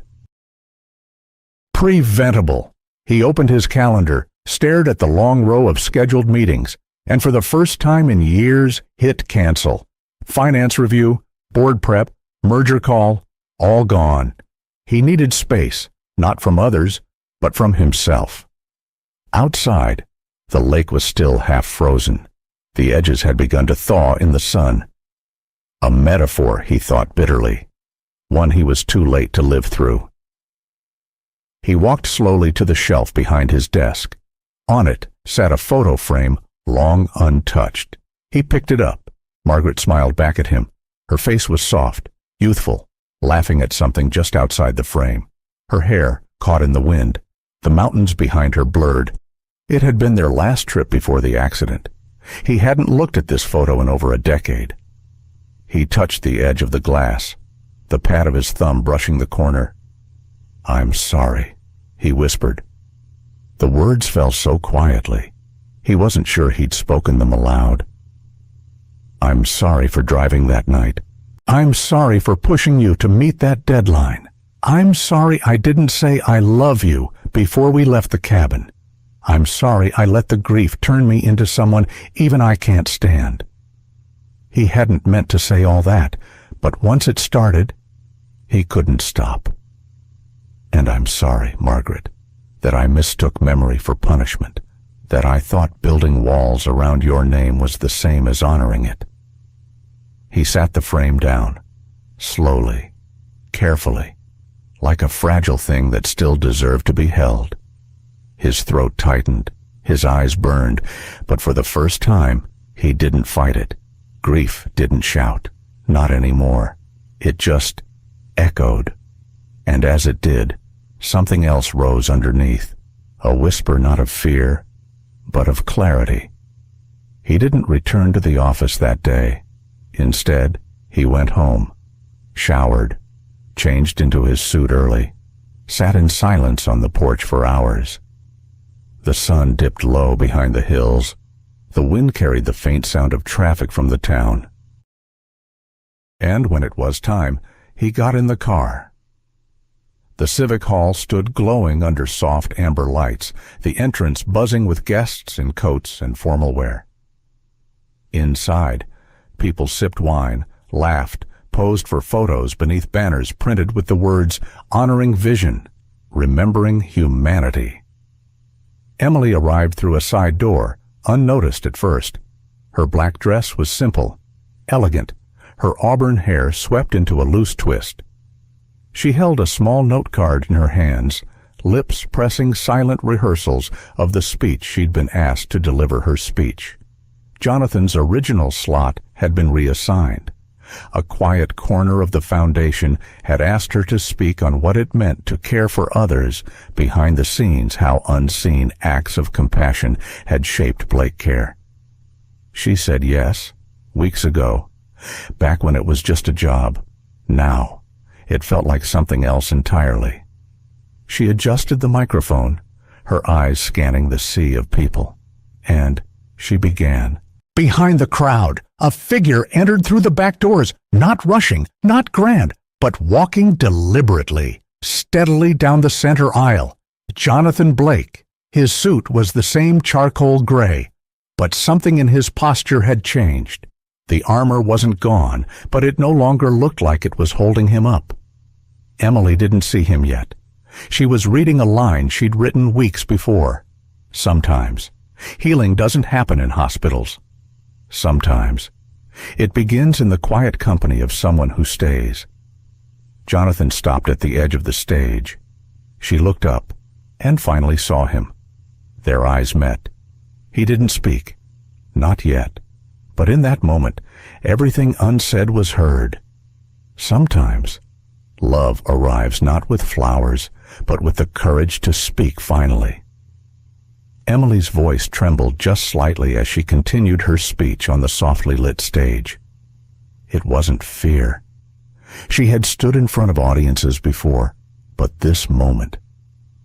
Preventable. He opened his calendar, stared at the long row of scheduled meetings, and for the first time in years, hit cancel. Finance review, board prep, merger call, all gone. He needed space, not from others, but from himself. Outside, the lake was still half frozen. The edges had begun to thaw in the sun. A metaphor, he thought bitterly. One he was too late to live through. He walked slowly to the shelf behind his desk. On it sat a photo frame, long untouched. He picked it up. Margaret smiled back at him. Her face was soft, youthful, laughing at something just outside the frame. Her hair caught in the wind. The mountains behind her blurred. It had been their last trip before the accident. He hadn't looked at this photo in over a decade. He touched the edge of the glass, the pad of his thumb brushing the corner. "I'm sorry," he whispered. The words fell so quietly. He wasn't sure he'd spoken them aloud. "I'm sorry for driving that night. I'm sorry for pushing you to meet that deadline. I'm sorry I didn't say I love you before we left the cabin. I'm sorry I let the grief turn me into someone even I can't stand." He hadn't meant to say all that, but once it started, he couldn't stop. "And I'm sorry, Margaret, that I mistook memory for punishment, that I thought building walls around your name was the same as honoring it." He sat the frame down, slowly, carefully, like a fragile thing that still deserved to be held. His throat tightened, his eyes burned, but for the first time, he didn't fight it. Grief didn't shout, not anymore. It just echoed. And as it did, something else rose underneath, a whisper not of fear, but of clarity. He didn't return to the office that day. Instead, he went home, showered, changed into his suit early, sat in silence on the porch for hours. The sun dipped low behind the hills. The wind carried the faint sound of traffic from the town. And when it was time, he got in the car. The Civic Hall stood glowing under soft amber lights, the entrance buzzing with guests in coats and formal wear. Inside, people sipped wine, laughed, posed for photos beneath banners printed with the words, "Honoring Vision, Remembering Humanity." Emily arrived through a side door, unnoticed at first. Her black dress was simple, elegant, her auburn hair swept into a loose twist. She held a small note card in her hands, lips pressing silent rehearsals of the speech she'd been asked to deliver her speech. Jonathan's original slot had been reassigned. A quiet corner of the foundation had asked her to speak on what it meant to care for others, behind the scenes how unseen acts of compassion had shaped Blake Care. She said yes, weeks ago, back when it was just a job. Now, it felt like something else entirely. She adjusted the microphone, her eyes scanning the sea of people, and she began. Behind the crowd, a figure entered through the back doors, not rushing, not grand, but walking deliberately, steadily down the center aisle. Jonathan Blake. His suit was the same charcoal gray, but something in his posture had changed. The armor wasn't gone, but it no longer looked like it was holding him up. Emily didn't see him yet. She was reading a line she'd written weeks before. Sometimes. Healing doesn't happen in hospitals. Sometimes. It begins in the quiet company of someone who stays. Jonathan stopped at the edge of the stage. She looked up and finally saw him. Their eyes met. He didn't speak. Not yet. But in that moment, everything unsaid was heard. Sometimes, love arrives not with flowers, but with the courage to speak finally. Emily's voice trembled just slightly as she continued her speech on the softly lit stage. It wasn't fear. She had stood in front of audiences before, but this moment,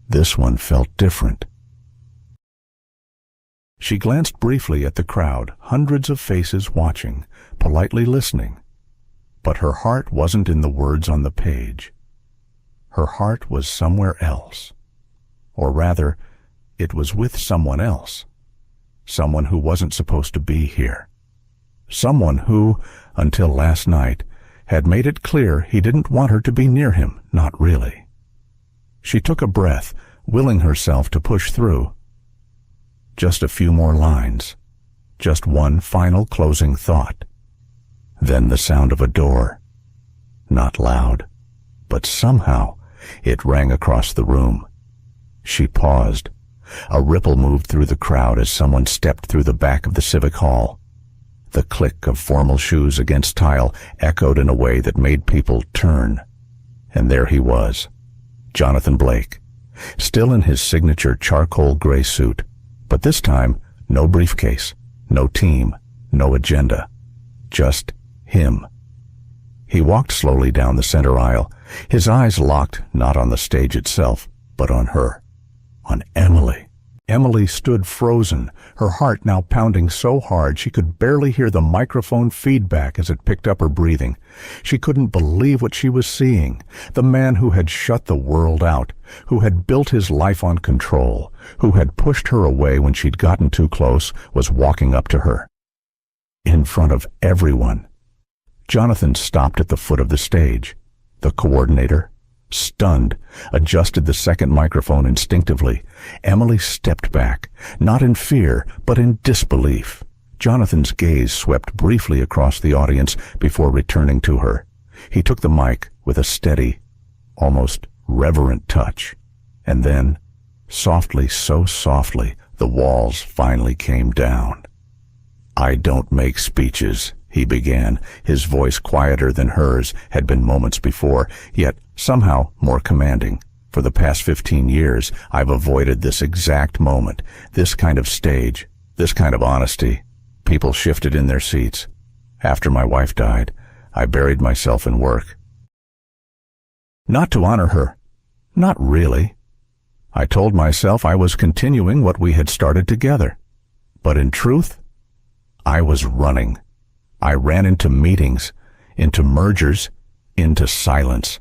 this one felt different. She glanced briefly at the crowd, hundreds of faces watching, politely listening. But her heart wasn't in the words on the page. Her heart was somewhere else. Or rather, it was with someone else. Someone who wasn't supposed to be here. Someone who, until last night, had made it clear he didn't want her to be near him, not really. She took a breath, willing herself to push through. Just a few more lines. Just one final closing thought. Then the sound of a door. Not loud, but somehow it rang across the room. She paused. A ripple moved through the crowd as someone stepped through the back of the Civic Hall. The click of formal shoes against tile echoed in a way that made people turn. And there he was, Jonathan Blake, still in his signature charcoal gray suit, but this time no briefcase, no team, no agenda, just him. He walked slowly down the center aisle, his eyes locked not on the stage itself, but on her, on Emily. Emily stood frozen, her heart now pounding so hard she could barely hear the microphone feedback as it picked up her breathing. She couldn't believe what she was seeing. The man who had shut the world out, who had built his life on control, who had pushed her away when she'd gotten too close, was walking up to her. In front of everyone. Jonathan stopped at the foot of the stage. The coordinator, stunned, adjusted the second microphone instinctively. Emily stepped back, not in fear, but in disbelief. Jonathan's gaze swept briefly across the audience before returning to her. He took the mic with a steady, almost reverent touch. And then, softly, so softly, the walls finally came down. "I don't make speeches," he began, his voice quieter than hers had been moments before, yet somehow more commanding. "For the past 15 years, I've avoided this exact moment, this kind of stage, this kind of honesty." People shifted in their seats. After my wife died, I buried myself in work. Not to honor her. Not really. I told myself I was continuing what we had started together. But in truth, I was running. I ran into meetings, into mergers, into silence.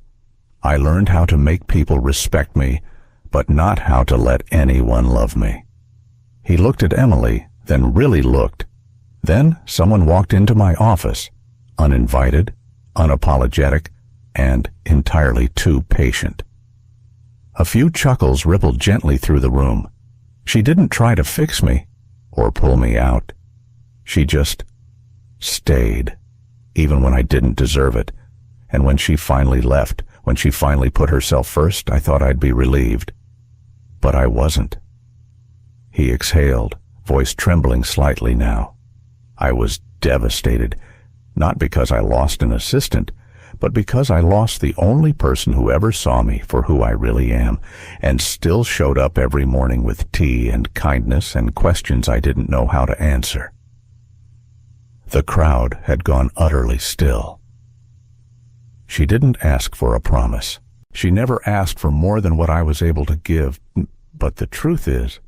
I learned how to make people respect me, but not how to let anyone love me. He looked at Emily, then really looked. Then someone walked into my office, uninvited, unapologetic, and entirely too patient. A few chuckles rippled gently through the room. She didn't try to fix me or pull me out. She just stayed, even when I didn't deserve it. And when she finally left, when she finally put herself first, I thought I'd be relieved. But I wasn't. He exhaled, voice trembling slightly now. I was devastated, not because I lost an assistant, but because I lost the only person who ever saw me for who I really am, and still showed up every morning with tea and kindness and questions I didn't know how to answer. The crowd had gone utterly still. She didn't ask for a promise. She never asked for more than what I was able to give, but the truth is,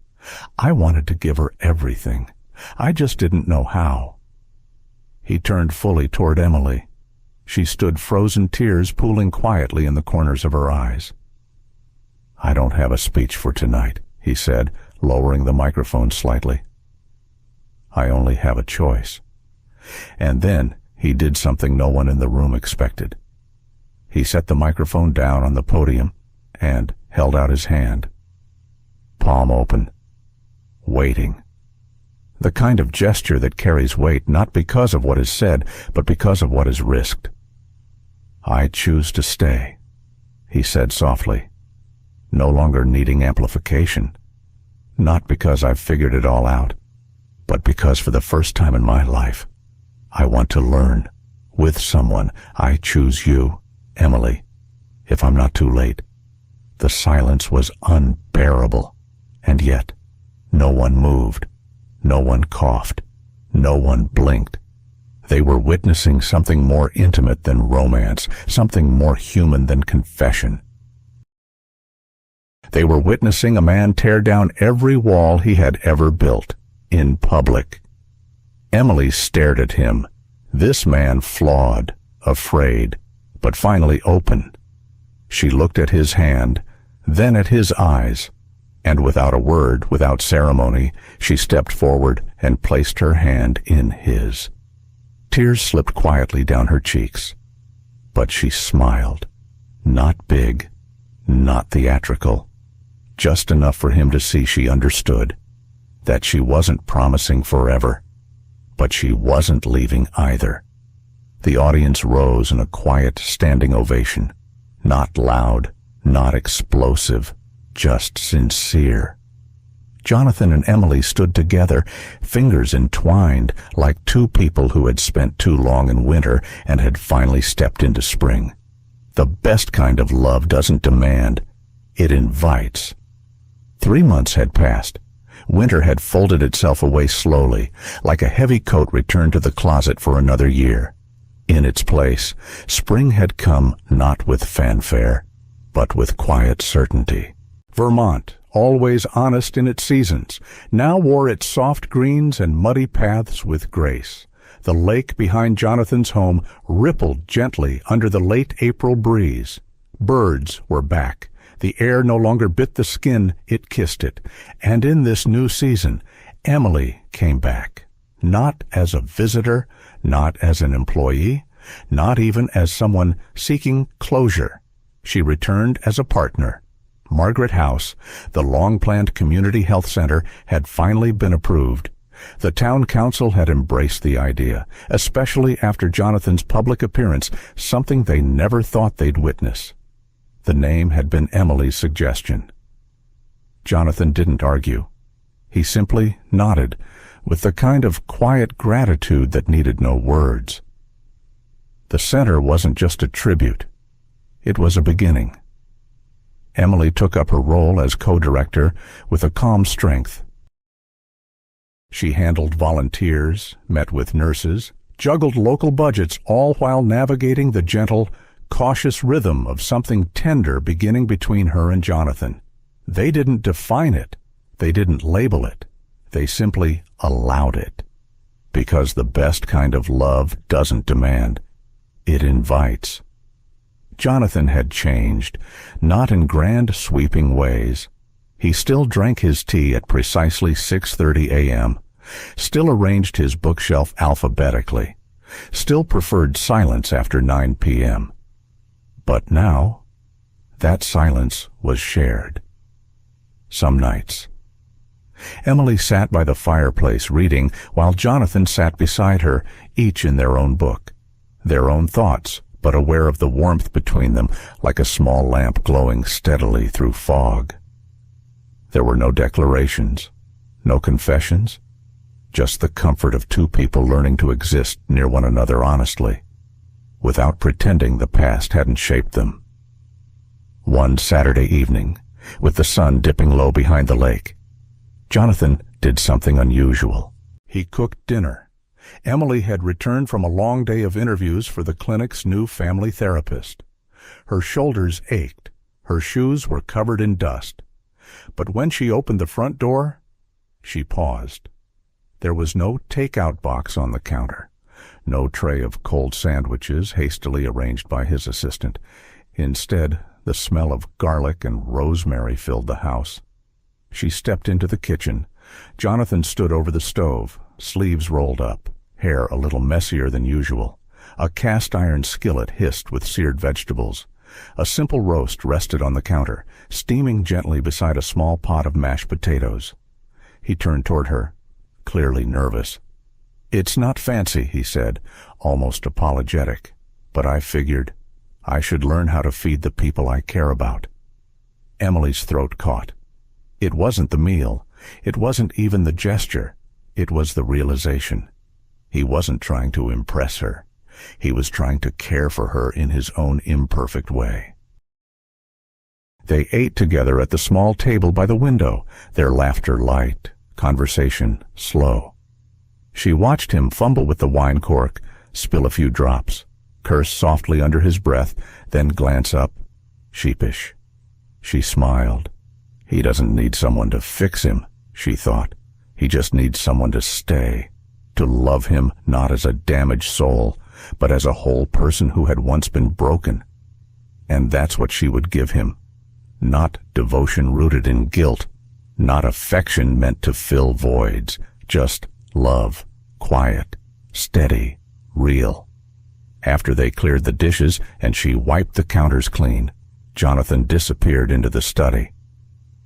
I wanted to give her everything. I just didn't know how. He turned fully toward Emily. She stood, frozen tears pooling quietly in the corners of her eyes. "I don't have a speech for tonight," he said, lowering the microphone slightly. "I only have a choice." And then he did something no one in the room expected. He set the microphone down on the podium and held out his hand, palm open, waiting. The kind of gesture that carries weight not because of what is said, but because of what is risked. "I choose to stay," he said softly, no longer needing amplification. "Not because I've figured it all out, but because for the first time in my life, I want to learn with someone. I choose you, Emily, if I'm not too late." The silence was unbearable, and yet no one moved. No one coughed. No one blinked. They were witnessing something more intimate than romance, something more human than confession. They were witnessing a man tear down every wall he had ever built, in public. Emily stared at him, this man flawed, afraid, but finally open. She looked at his hand, then at his eyes, and without a word, without ceremony, she stepped forward and placed her hand in his. Tears slipped quietly down her cheeks, but she smiled. Not big, not theatrical, just enough for him to see she understood, that she wasn't promising forever, but she wasn't leaving either. The audience rose in a quiet standing ovation, not loud, not explosive, just sincere. Jonathan and Emily stood together, fingers entwined, like two people who had spent too long in winter and had finally stepped into spring. The best kind of love doesn't demand, it invites. 3 months had passed. Winter had folded itself away slowly, like a heavy coat returned to the closet for another year. In its place, spring had come not with fanfare, but with quiet certainty. Vermont, always honest in its seasons, now wore its soft greens and muddy paths with grace. The lake behind Jonathan's home rippled gently under the late April breeze. Birds were back. The air no longer bit the skin, it kissed it. And in this new season, Emily came back. Not as a visitor, not as an employee, not even as someone seeking closure. She returned as a partner. Margaret House, the long-planned community health center, had finally been approved. The town council had embraced the idea, especially after Jonathan's public appearance, something they never thought they'd witness. The name had been Emily's suggestion. Jonathan didn't argue. He simply nodded, with the kind of quiet gratitude that needed no words. The center wasn't just a tribute. It was a beginning. Emily took up her role as co-director with a calm strength. She handled volunteers, met with nurses, juggled local budgets, all while navigating the gentle, cautious rhythm of something tender beginning between her and Jonathan. They didn't define it. They didn't label it. They simply allowed it. Because the best kind of love doesn't demand. It invites. Jonathan had changed, not in grand sweeping ways. He still drank his tea at precisely 6:30 a.m., still arranged his bookshelf alphabetically, still preferred silence after 9 p.m. But now, that silence was shared. Some nights. Emily sat by the fireplace reading while Jonathan sat beside her, each in their own book, their own thoughts, but aware of the warmth between them like a small lamp glowing steadily through fog. There were no declarations, no confessions, just the comfort of two people learning to exist near one another honestly, without pretending the past hadn't shaped them. One Saturday evening, with the sun dipping low behind the lake, Jonathan did something unusual. He cooked dinner. Emily had returned from a long day of interviews for the clinic's new family therapist. Her shoulders ached. Her shoes were covered in dust. But when she opened the front door, she paused. There was no takeout box on the counter, no tray of cold sandwiches hastily arranged by his assistant. Instead, the smell of garlic and rosemary filled the house. She stepped into the kitchen. Jonathan stood over the stove, sleeves rolled up, hair a little messier than usual. A cast-iron skillet hissed with seared vegetables. A simple roast rested on the counter, steaming gently beside a small pot of mashed potatoes. He turned toward her, clearly nervous. "It's not fancy," he said, almost apologetic, "but I figured I should learn how to feed the people I care about." Emily's throat caught. It wasn't the meal. It wasn't even the gesture. It was the realization. He wasn't trying to impress her. He was trying to care for her in his own imperfect way. They ate together at the small table by the window, their laughter light, conversation slow. She watched him fumble with the wine cork, spill a few drops, curse softly under his breath, then glance up, sheepish. She smiled. He doesn't need someone to fix him, she thought. He just needs someone to stay, to love him not as a damaged soul, but as a whole person who had once been broken. And that's what she would give him. Not devotion rooted in guilt, not affection meant to fill voids, just love, quiet, steady, real. After they cleared the dishes and she wiped the counters clean, Jonathan disappeared into the study.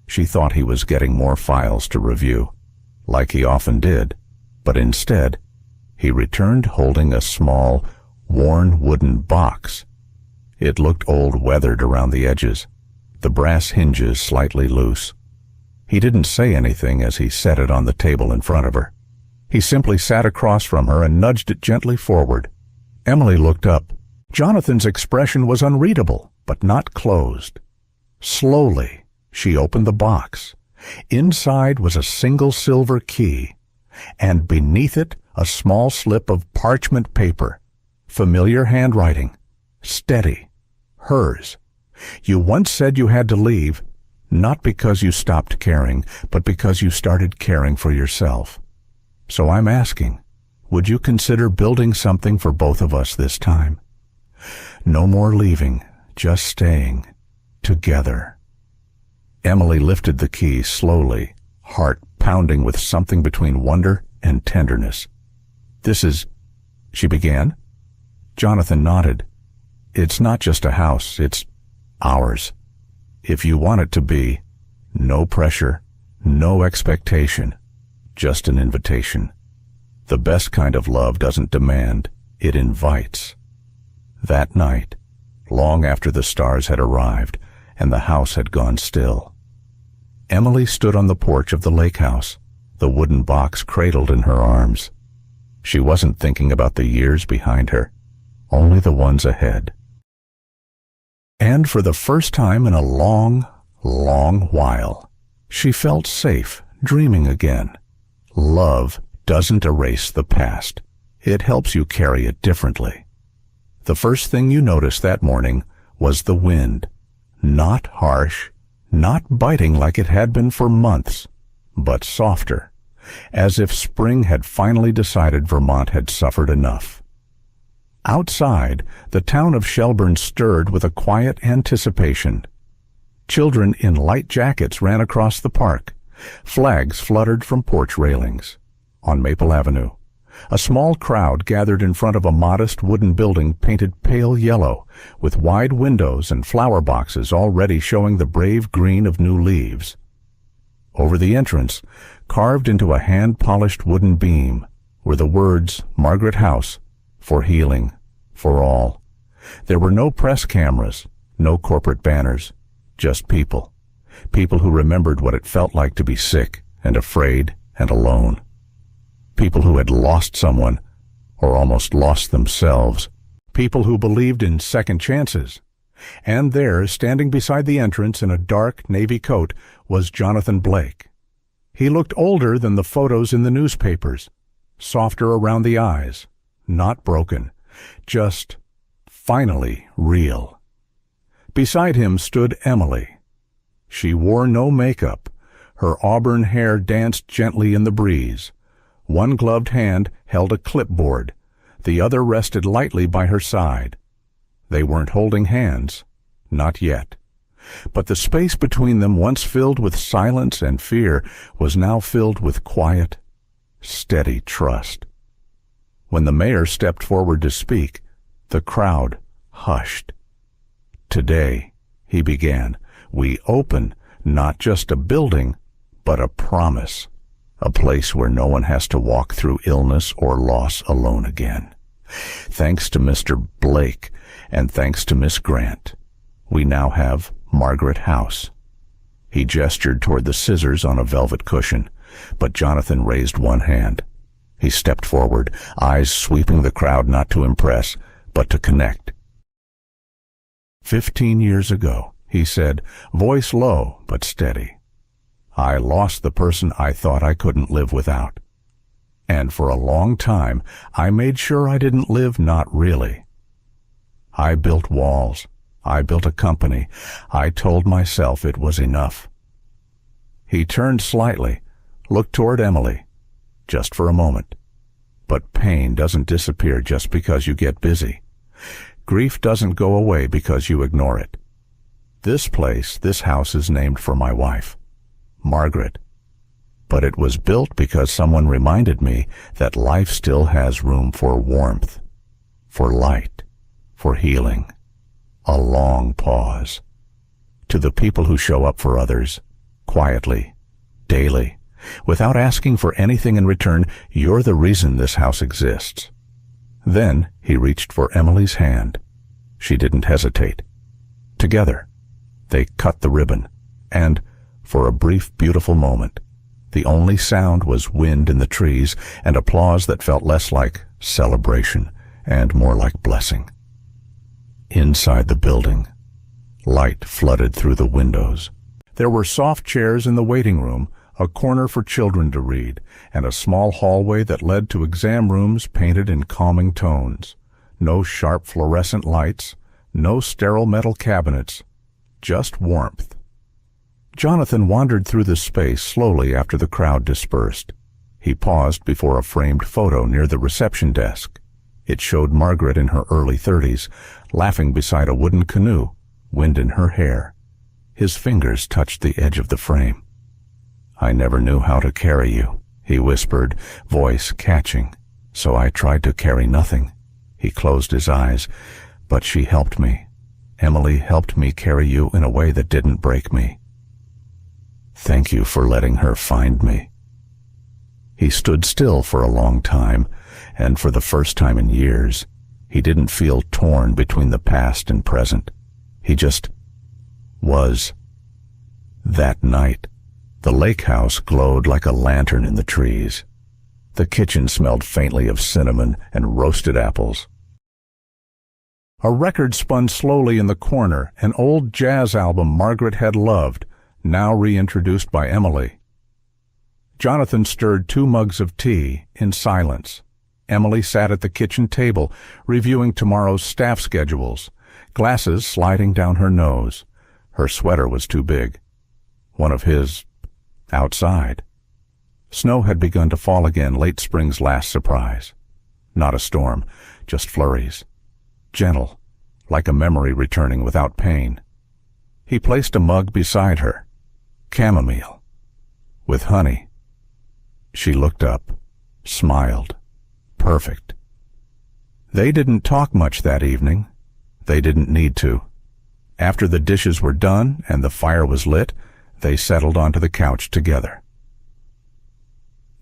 She thought he was getting more files to review, like he often did, but instead, he returned holding a small, worn wooden box. It looked old, weathered around the edges, the brass hinges slightly loose. He didn't say anything as he set it on the table in front of her. He simply sat across from her and nudged it gently forward. Emily looked up. Jonathan's expression was unreadable, but not closed. Slowly, she opened the box. Inside was a single silver key, and beneath it a small slip of parchment paper. Familiar handwriting. Steady. Hers. You once said you had to leave, not because you stopped caring, but because you started caring for yourself. So I'm asking, would you consider building something for both of us this time? No more leaving, just staying. Together. Emily lifted the key slowly, heart pounding with something between wonder and tenderness. "This is—" she began. Jonathan nodded. "It's not just a house, it's ours. If you want it to be, no pressure, no expectation, just an invitation. The best kind of love doesn't demand, it invites." That night, long after the stars had arrived and the house had gone still, Emily stood on the porch of the lake house, the wooden box cradled in her arms. She wasn't thinking about the years behind her, only the ones ahead. And for the first time in a long, long while, she felt safe, dreaming again. Love doesn't erase the past. it helps you carry it differently. The first thing you noticed that morning was the wind. Not harsh, not biting like it had been for months, but softer, as if spring had finally decided Vermont had suffered enough. Outside, the town of Shelburne stirred with a quiet anticipation. Children in light jackets ran across the park. Flags fluttered from porch railings. On Maple Avenue, a small crowd gathered in front of a modest wooden building painted pale yellow, with wide windows and flower boxes already showing the brave green of new leaves. Over the entrance, carved into a hand-polished wooden beam, were the words, "Margaret House, for healing, for all." There were no press cameras, no corporate banners, just people. People who remembered what it felt like to be sick and afraid and alone. People who had lost someone, or almost lost themselves. People who believed in second chances. And there, standing beside the entrance in a dark navy coat, was Jonathan Blake. He looked older than the photos in the newspapers, softer around the eyes, not broken, just finally real. Beside him stood Emily. She wore no makeup. Her auburn hair danced gently in the breeze. One gloved hand held a clipboard. The other rested lightly by her side. They weren't holding hands, not yet. But the space between them, once filled with silence and fear, was now filled with quiet, steady trust. When the mayor stepped forward to speak, the crowd hushed. "Today," he began, "we open not just a building, but a promise. A place where no one has to walk through illness or loss alone again. Thanks to Mr. Blake and thanks to Miss Grant, we now have Margaret House." He gestured toward the scissors on a velvet cushion, but Jonathan raised one hand. He stepped forward, eyes sweeping the crowd not to impress, but to connect. 15 years ago, he said, voice low but steady, I lost the person I thought I couldn't live without. And for a long time, I made sure I didn't live not really. I built walls. I built a company. I told myself it was enough. He turned slightly, looked toward Emily, just for a moment. But pain doesn't disappear just because you get busy. Grief doesn't go away because you ignore it. This place, this house is named for my wife, Margaret. But it was built because someone reminded me that life still has room for warmth, for light, for healing. A long pause. To the people who show up for others, quietly, daily, without asking for anything in return, you're the reason this house exists. Then he reached for Emily's hand. She didn't hesitate. Together, they cut the ribbon, and, for a brief, beautiful moment, the only sound was wind in the trees and applause that felt less like celebration and more like blessing. Inside the building, light flooded through the windows. There were soft chairs in the waiting room, a corner for children to read, and a small hallway that led to exam rooms painted in calming tones. No sharp fluorescent lights, no sterile metal cabinets, just warmth. Jonathan wandered through the space slowly after the crowd dispersed. He paused before a framed photo near the reception desk. It showed Margaret in her early 30s, laughing beside a wooden canoe, wind in her hair. His fingers touched the edge of the frame. I never knew how to carry you, he whispered, voice catching, so I tried to carry nothing. He closed his eyes, but she helped me. Emily helped me carry you in a way that didn't break me. Thank you for letting her find me. He stood still for a long time, and for the first time in years, he didn't feel torn between the past and present. He just was. That night, the lake house glowed like a lantern in the trees. The kitchen smelled faintly of cinnamon and roasted apples. A record spun slowly in the corner, an old jazz album Margaret had loved, now reintroduced by Emily. Jonathan stirred 2 mugs of tea in silence. Emily sat at the kitchen table, reviewing tomorrow's staff schedules, glasses sliding down her nose. Her sweater was too big. One of his outside. Snow had begun to fall again, late spring's last surprise. Not a storm, just flurries. Gentle, like a memory returning without pain. He placed a mug beside her. Chamomile. With honey. She looked up, smiled. Perfect. They didn't talk much that evening. They didn't need to. After the dishes were done and the fire was lit, they settled onto the couch together.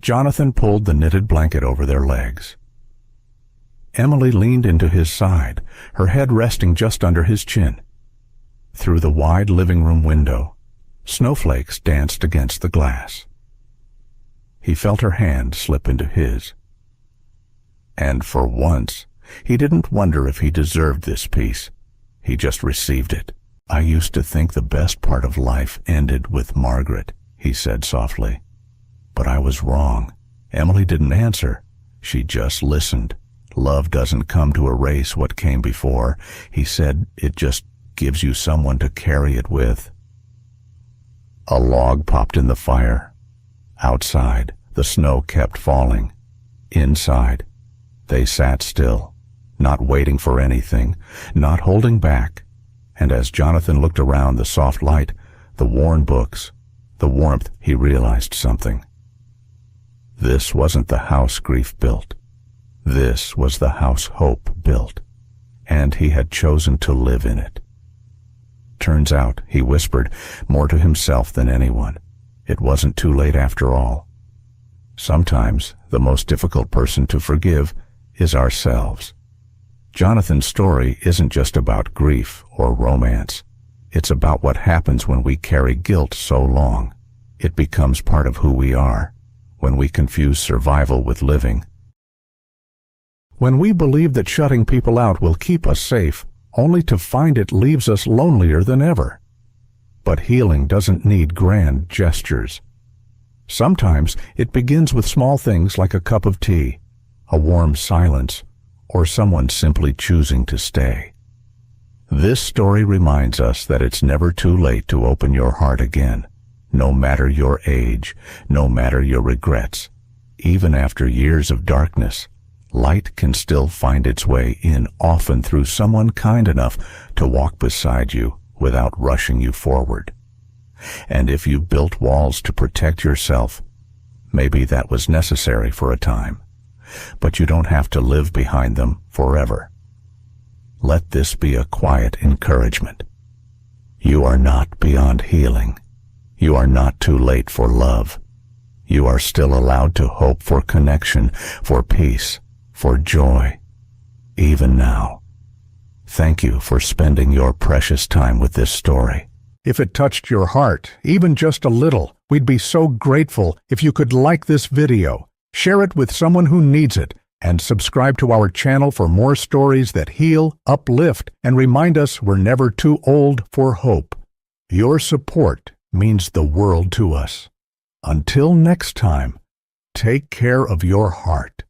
Jonathan pulled the knitted blanket over their legs. Emily leaned into his side, her head resting just under his chin. Through the wide living room window, snowflakes danced against the glass. He felt her hand slip into his. And for once, he didn't wonder if he deserved this peace. He just received it. "I used to think the best part of life ended with Margaret," he said softly. "But I was wrong." Emily didn't answer. She just listened. "Love doesn't come to erase what came before," he said. "It just gives you someone to carry it with." A log popped in the fire. Outside, the snow kept falling. Inside, they sat still, not waiting for anything, not holding back. And as Jonathan looked around the soft light, the worn books, the warmth, he realized something. This wasn't the house grief built. This was the house hope built, and he had chosen to live in it. Turns out, he whispered, more to himself than anyone, it wasn't too late after all. Sometimes the most difficult person to forgive is ourselves. Jonathan's story isn't just about grief or romance. It's about what happens when we carry guilt so long. It becomes part of who we are, when we confuse survival with living. When we believe that shutting people out will keep us safe, only to find it leaves us lonelier than ever. But healing doesn't need grand gestures. Sometimes it begins with small things like a cup of tea, a warm silence, or someone simply choosing to stay. This story reminds us that it's never too late to open your heart again, no matter your age, no matter your regrets. Even after years of darkness, light can still find its way in, often through someone kind enough to walk beside you without rushing you forward. And if you built walls to protect yourself, maybe that was necessary for a time. But you don't have to live behind them forever. Let this be a quiet encouragement. You are not beyond healing. You are not too late for love. You are still allowed to hope for connection, for peace, for joy, even now. Thank you for spending your precious time with this story. If it touched your heart, even just a little, we'd be so grateful if you could like this video, share it with someone who needs it, and subscribe to our channel for more stories that heal, uplift, and remind us we're never too old for hope. Your support means the world to us. Until next time, take care of your heart.